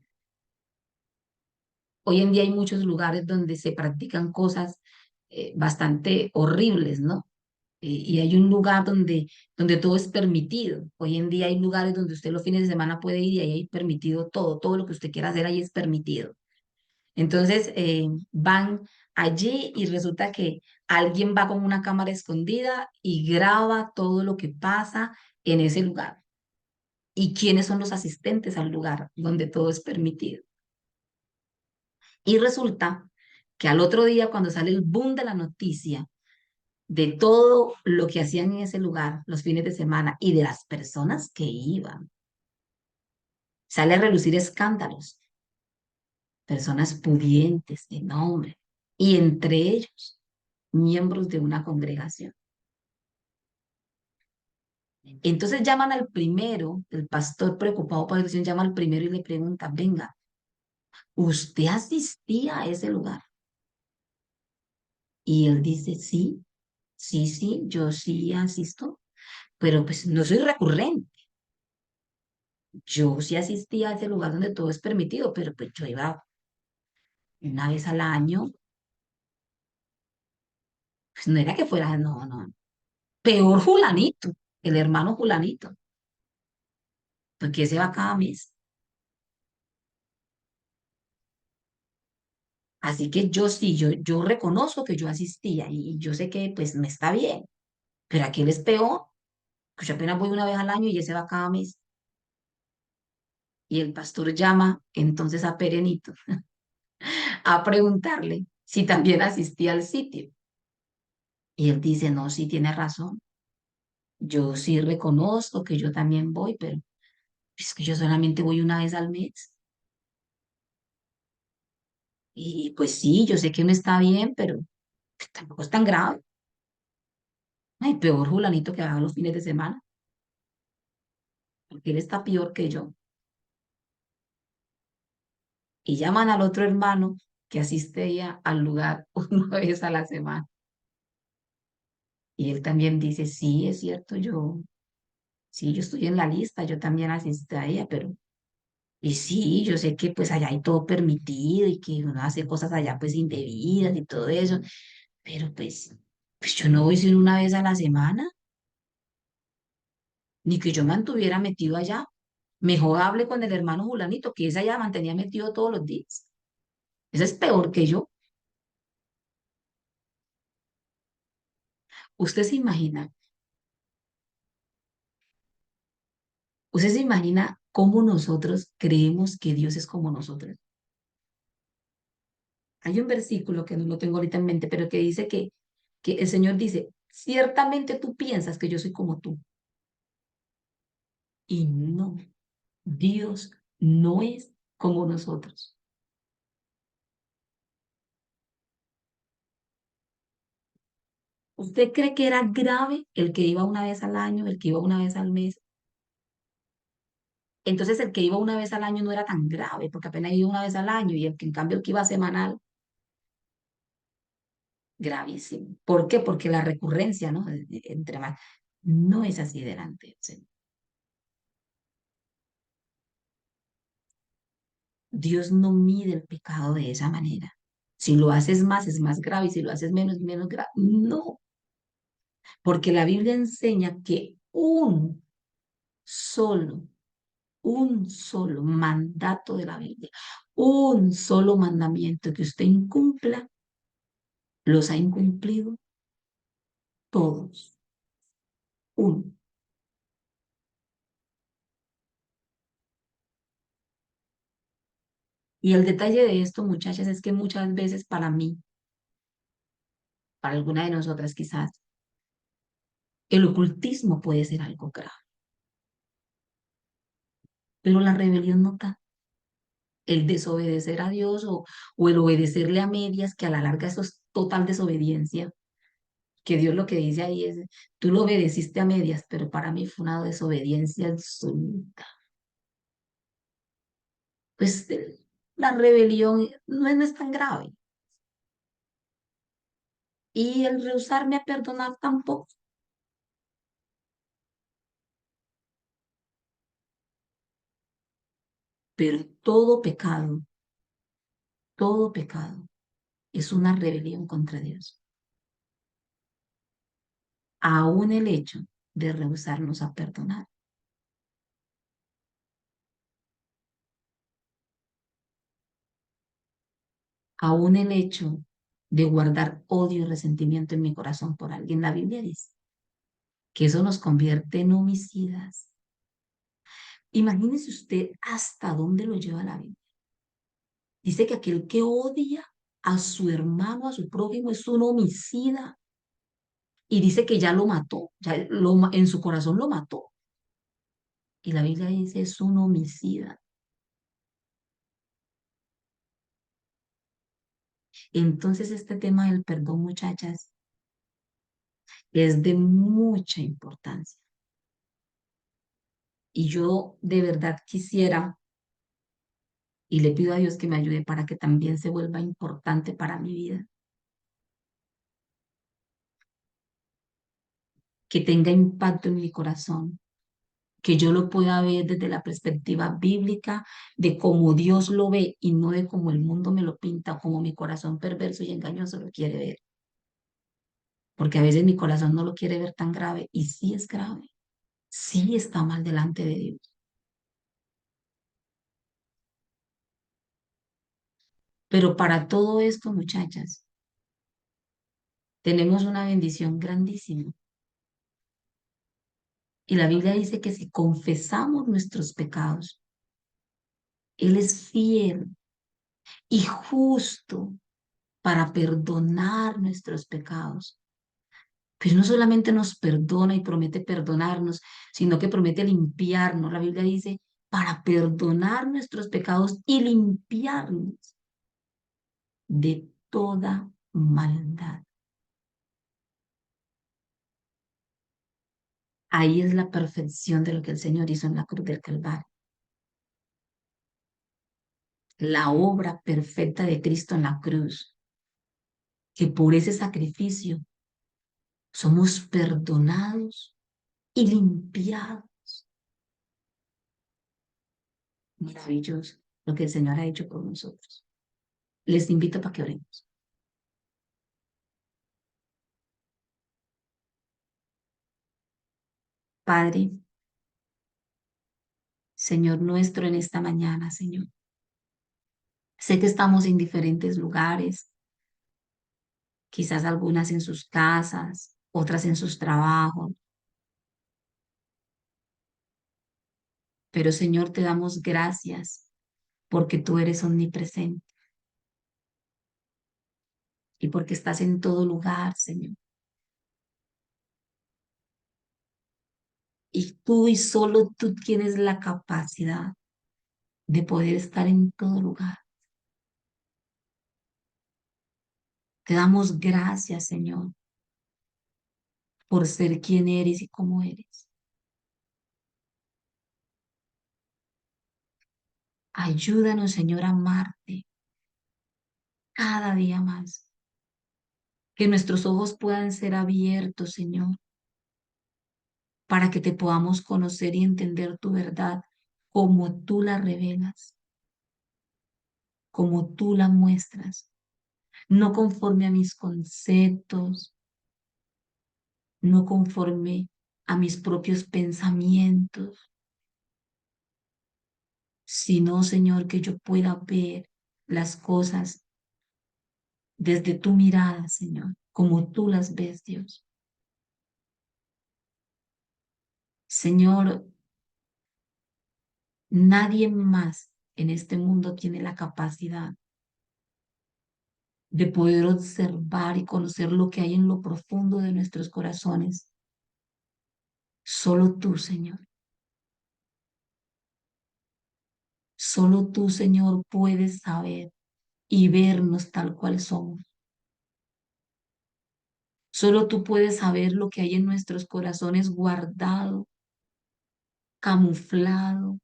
hoy en día hay muchos lugares donde se practican cosas bastante horribles, ¿no? Y hay un lugar donde todo es permitido. Hoy en día hay lugares donde usted los fines de semana puede ir y ahí hay permitido todo, todo lo que usted quiera hacer ahí es permitido. Entonces van allí y resulta que alguien va con una cámara escondida y graba todo lo que pasa en ese lugar. ¿Y quiénes son los asistentes al lugar donde todo es permitido? Y resulta que al otro día, cuando sale el boom de la noticia, de todo lo que hacían en ese lugar los fines de semana y de las personas que iban. Sale a relucir escándalos, personas pudientes, de nombre, y entre ellos, miembros de una congregación. Entonces llaman al primero, el pastor preocupado por la situación llama al primero y le pregunta, venga, ¿usted asistía a ese lugar? Y él dice, sí, sí, sí, yo sí asisto, pero pues no soy recurrente. Yo sí asistía a ese lugar donde todo es permitido, pero pues yo iba una vez al año, pues no era que fuera, no, no. Peor Julanito, el hermano Julanito, porque ese va cada mes. Así que yo sí, yo reconozco que yo asistía y yo sé que pues me está bien, pero aquel es peor, que yo apenas voy una vez al año y ese va cada mes. Y el pastor llama entonces a Perenito a preguntarle si también asistía al sitio. Y él dice, no, sí tiene razón. Yo sí reconozco que yo también voy, pero es que yo solamente voy una vez al mes. Y pues sí, yo sé que no está bien, pero pues, tampoco es tan grave. Ay, peor Julanito que va los fines de semana, porque él está peor que yo. Y llaman al otro hermano que asiste ya al lugar una vez a la semana. Y él también dice, sí, es cierto, sí, yo estoy en la lista, yo también asistí a ella, pero, y sí, yo sé que pues allá hay todo permitido y que uno hace cosas allá pues indebidas y todo eso, pero pues yo no voy sino una vez a la semana, ni que yo me mantuviera metido allá. Mejor hable con el hermano Julanito, que esa ya mantenía metido todos los días. Esa es peor que yo. Usted se imagina, usted se imagina cómo nosotros creemos que Dios es como nosotros. Hay un versículo que no lo tengo ahorita en mente, pero que dice que el Señor dice, ciertamente tú piensas que yo soy como tú. Y no, Dios no es como nosotros. ¿Usted cree que era grave el que iba una vez al año, el que iba una vez al mes? Entonces el que iba una vez al año no era tan grave, porque apenas iba una vez al año, y el que en cambio el que iba semanal, gravísimo. ¿Por qué? Porque la recurrencia, ¿no? Entre más, no es así delante del Señor. Dios no mide el pecado de esa manera. Si lo haces más, es más grave, y si lo haces menos, menos grave. No, porque la Biblia enseña que solo, un solo mandato de la Biblia, un solo mandamiento que usted incumpla, los ha incumplido todos. Uno. Y el detalle de esto, muchachas, es que muchas veces para mí, para alguna de nosotras quizás, el ocultismo puede ser algo grave, pero la rebelión no tanto. El desobedecer a Dios o el obedecerle a medias, que a la larga eso es total desobediencia. que Dios lo que dice ahí es, tú lo obedeciste a medias, pero para mí fue una desobediencia absoluta. Pues la rebelión no es tan grave. Y el rehusarme a perdonar tampoco. Pero todo pecado es una rebelión contra Dios. Aún el hecho de rehusarnos a perdonar, aún el hecho de guardar odio y resentimiento en mi corazón por alguien. La Biblia dice que eso nos convierte en homicidas. Imagínese usted hasta dónde lo lleva la Biblia. Dice que aquel que odia a su hermano, a su prójimo, es un homicida. Y dice que ya lo mató, en su corazón lo mató. Y la Biblia dice es un homicida. Entonces este tema del perdón, muchachas, es de mucha importancia. Y yo de verdad quisiera y le pido a Dios que me ayude para que también se vuelva importante para mi vida, que tenga impacto en mi corazón, que yo lo pueda ver desde la perspectiva bíblica de cómo Dios lo ve y no de cómo el mundo me lo pinta, como mi corazón perverso y engañoso lo quiere ver. Porque a veces mi corazón no lo quiere ver tan grave y sí es grave, sí está mal delante de Dios. Pero para todo esto, muchachas, tenemos una bendición grandísima. Y la Biblia dice que si confesamos nuestros pecados, Él es fiel y justo para perdonar nuestros pecados. Pero no solamente nos perdona y promete perdonarnos, sino que promete limpiarnos. La Biblia dice, para perdonar nuestros pecados y limpiarnos de toda maldad. Ahí es la perfección de lo que el Señor hizo en la cruz del Calvario. La obra perfecta de Cristo en la cruz, que por ese sacrificio somos perdonados y limpiados. Maravilloso lo que el Señor ha hecho por nosotros. Les invito para que oremos. Padre, Señor nuestro, en esta mañana, Señor. Sé que estamos en diferentes lugares, quizás algunas en sus casas, otras en sus trabajos, pero Señor, te damos gracias porque tú eres omnipresente y porque estás en todo lugar, Señor. Y tú y solo tú tienes la capacidad de poder estar en todo lugar. Te damos gracias, Señor, por ser quien eres y cómo eres. Ayúdanos, Señor, a amarte cada día más. Que nuestros ojos puedan ser abiertos, Señor, para que te podamos conocer y entender tu verdad como tú la revelas, como tú la muestras, no conforme a mis conceptos, no conforme a mis propios pensamientos, sino, Señor, que yo pueda ver las cosas desde tu mirada, Señor, como tú las ves, Dios. Señor, nadie más en este mundo tiene la capacidad de poder observar y conocer lo que hay en lo profundo de nuestros corazones. Solo tú, Señor. Solo tú, Señor, puedes saber y vernos tal cual somos. Solo tú puedes saber lo que hay en nuestros corazones guardado, camuflado.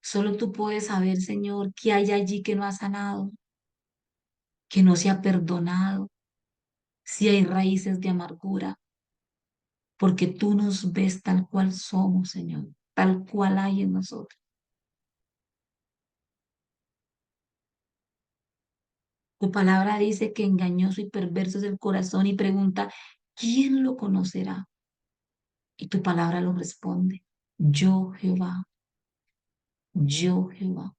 Solo tú puedes saber, Señor, qué hay allí que no ha sanado, que no se ha perdonado, si hay raíces de amargura, porque tú nos ves tal cual somos, Señor, tal cual hay en nosotros. Tu palabra dice que engañoso y perverso es el corazón y pregunta, ¿quién lo conocerá? Y tu palabra lo responde, yo Jehová, yo Jehová.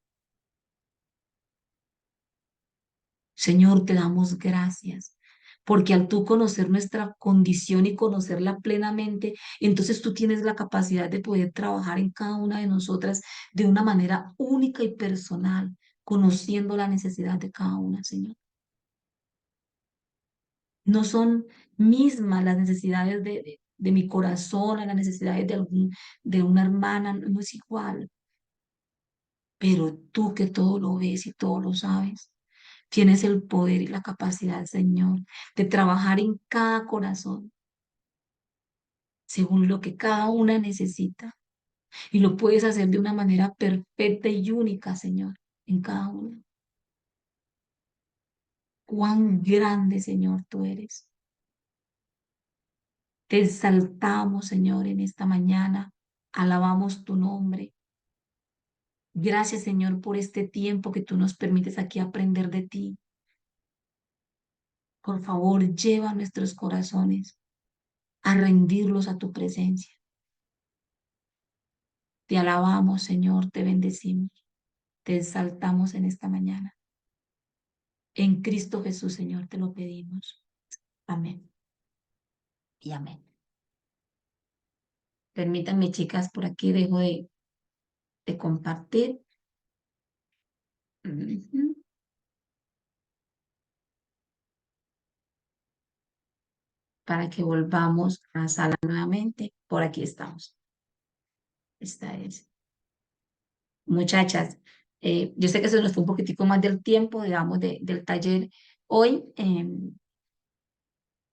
Señor, te damos gracias, porque al tú conocer nuestra condición y conocerla plenamente, entonces tú tienes la capacidad de poder trabajar en cada una de nosotras de una manera única y personal, conociendo la necesidad de cada una, Señor. No son mismas las necesidades de mi corazón, a las necesidades de una hermana, no es igual, pero tú que todo lo ves y todo lo sabes. Tienes el poder y la capacidad, Señor, de trabajar en cada corazón según lo que cada una necesita. Y lo puedes hacer de una manera perfecta y única, Señor, en cada una. Cuán grande, Señor, tú eres. Te exaltamos, Señor, en esta mañana. Alabamos tu nombre. Gracias, Señor, por este tiempo que tú nos permites aquí aprender de ti. Por favor, lleva nuestros corazones a rendirlos a tu presencia. Te alabamos, Señor, te bendecimos, te exaltamos en esta mañana. En Cristo Jesús, Señor, te lo pedimos. Amén y amén. Permítanme, chicas, por aquí dejo de compartir. Ujú. Para que volvamos a la sala nuevamente. Por aquí estamos. Esta es. Muchachas, yo sé que se nos fue un poquitico más del tiempo, digamos, del taller hoy.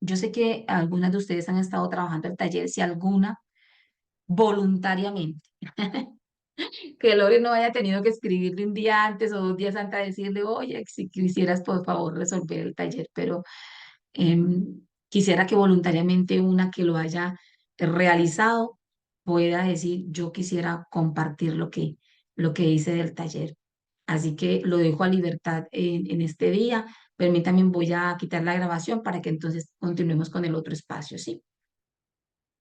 Yo sé que algunas de ustedes han estado trabajando el taller, si alguna, voluntariamente. Que Lore no haya tenido que escribirle un día antes o 2 días antes a decirle, oye, si quisieras por favor resolver el taller, pero quisiera que voluntariamente una que lo haya realizado pueda decir, yo quisiera compartir lo que hice del taller. Así que lo dejo a libertad en este día. Permítame, voy a quitar la grabación para que entonces continuemos con el otro espacio, ¿sí?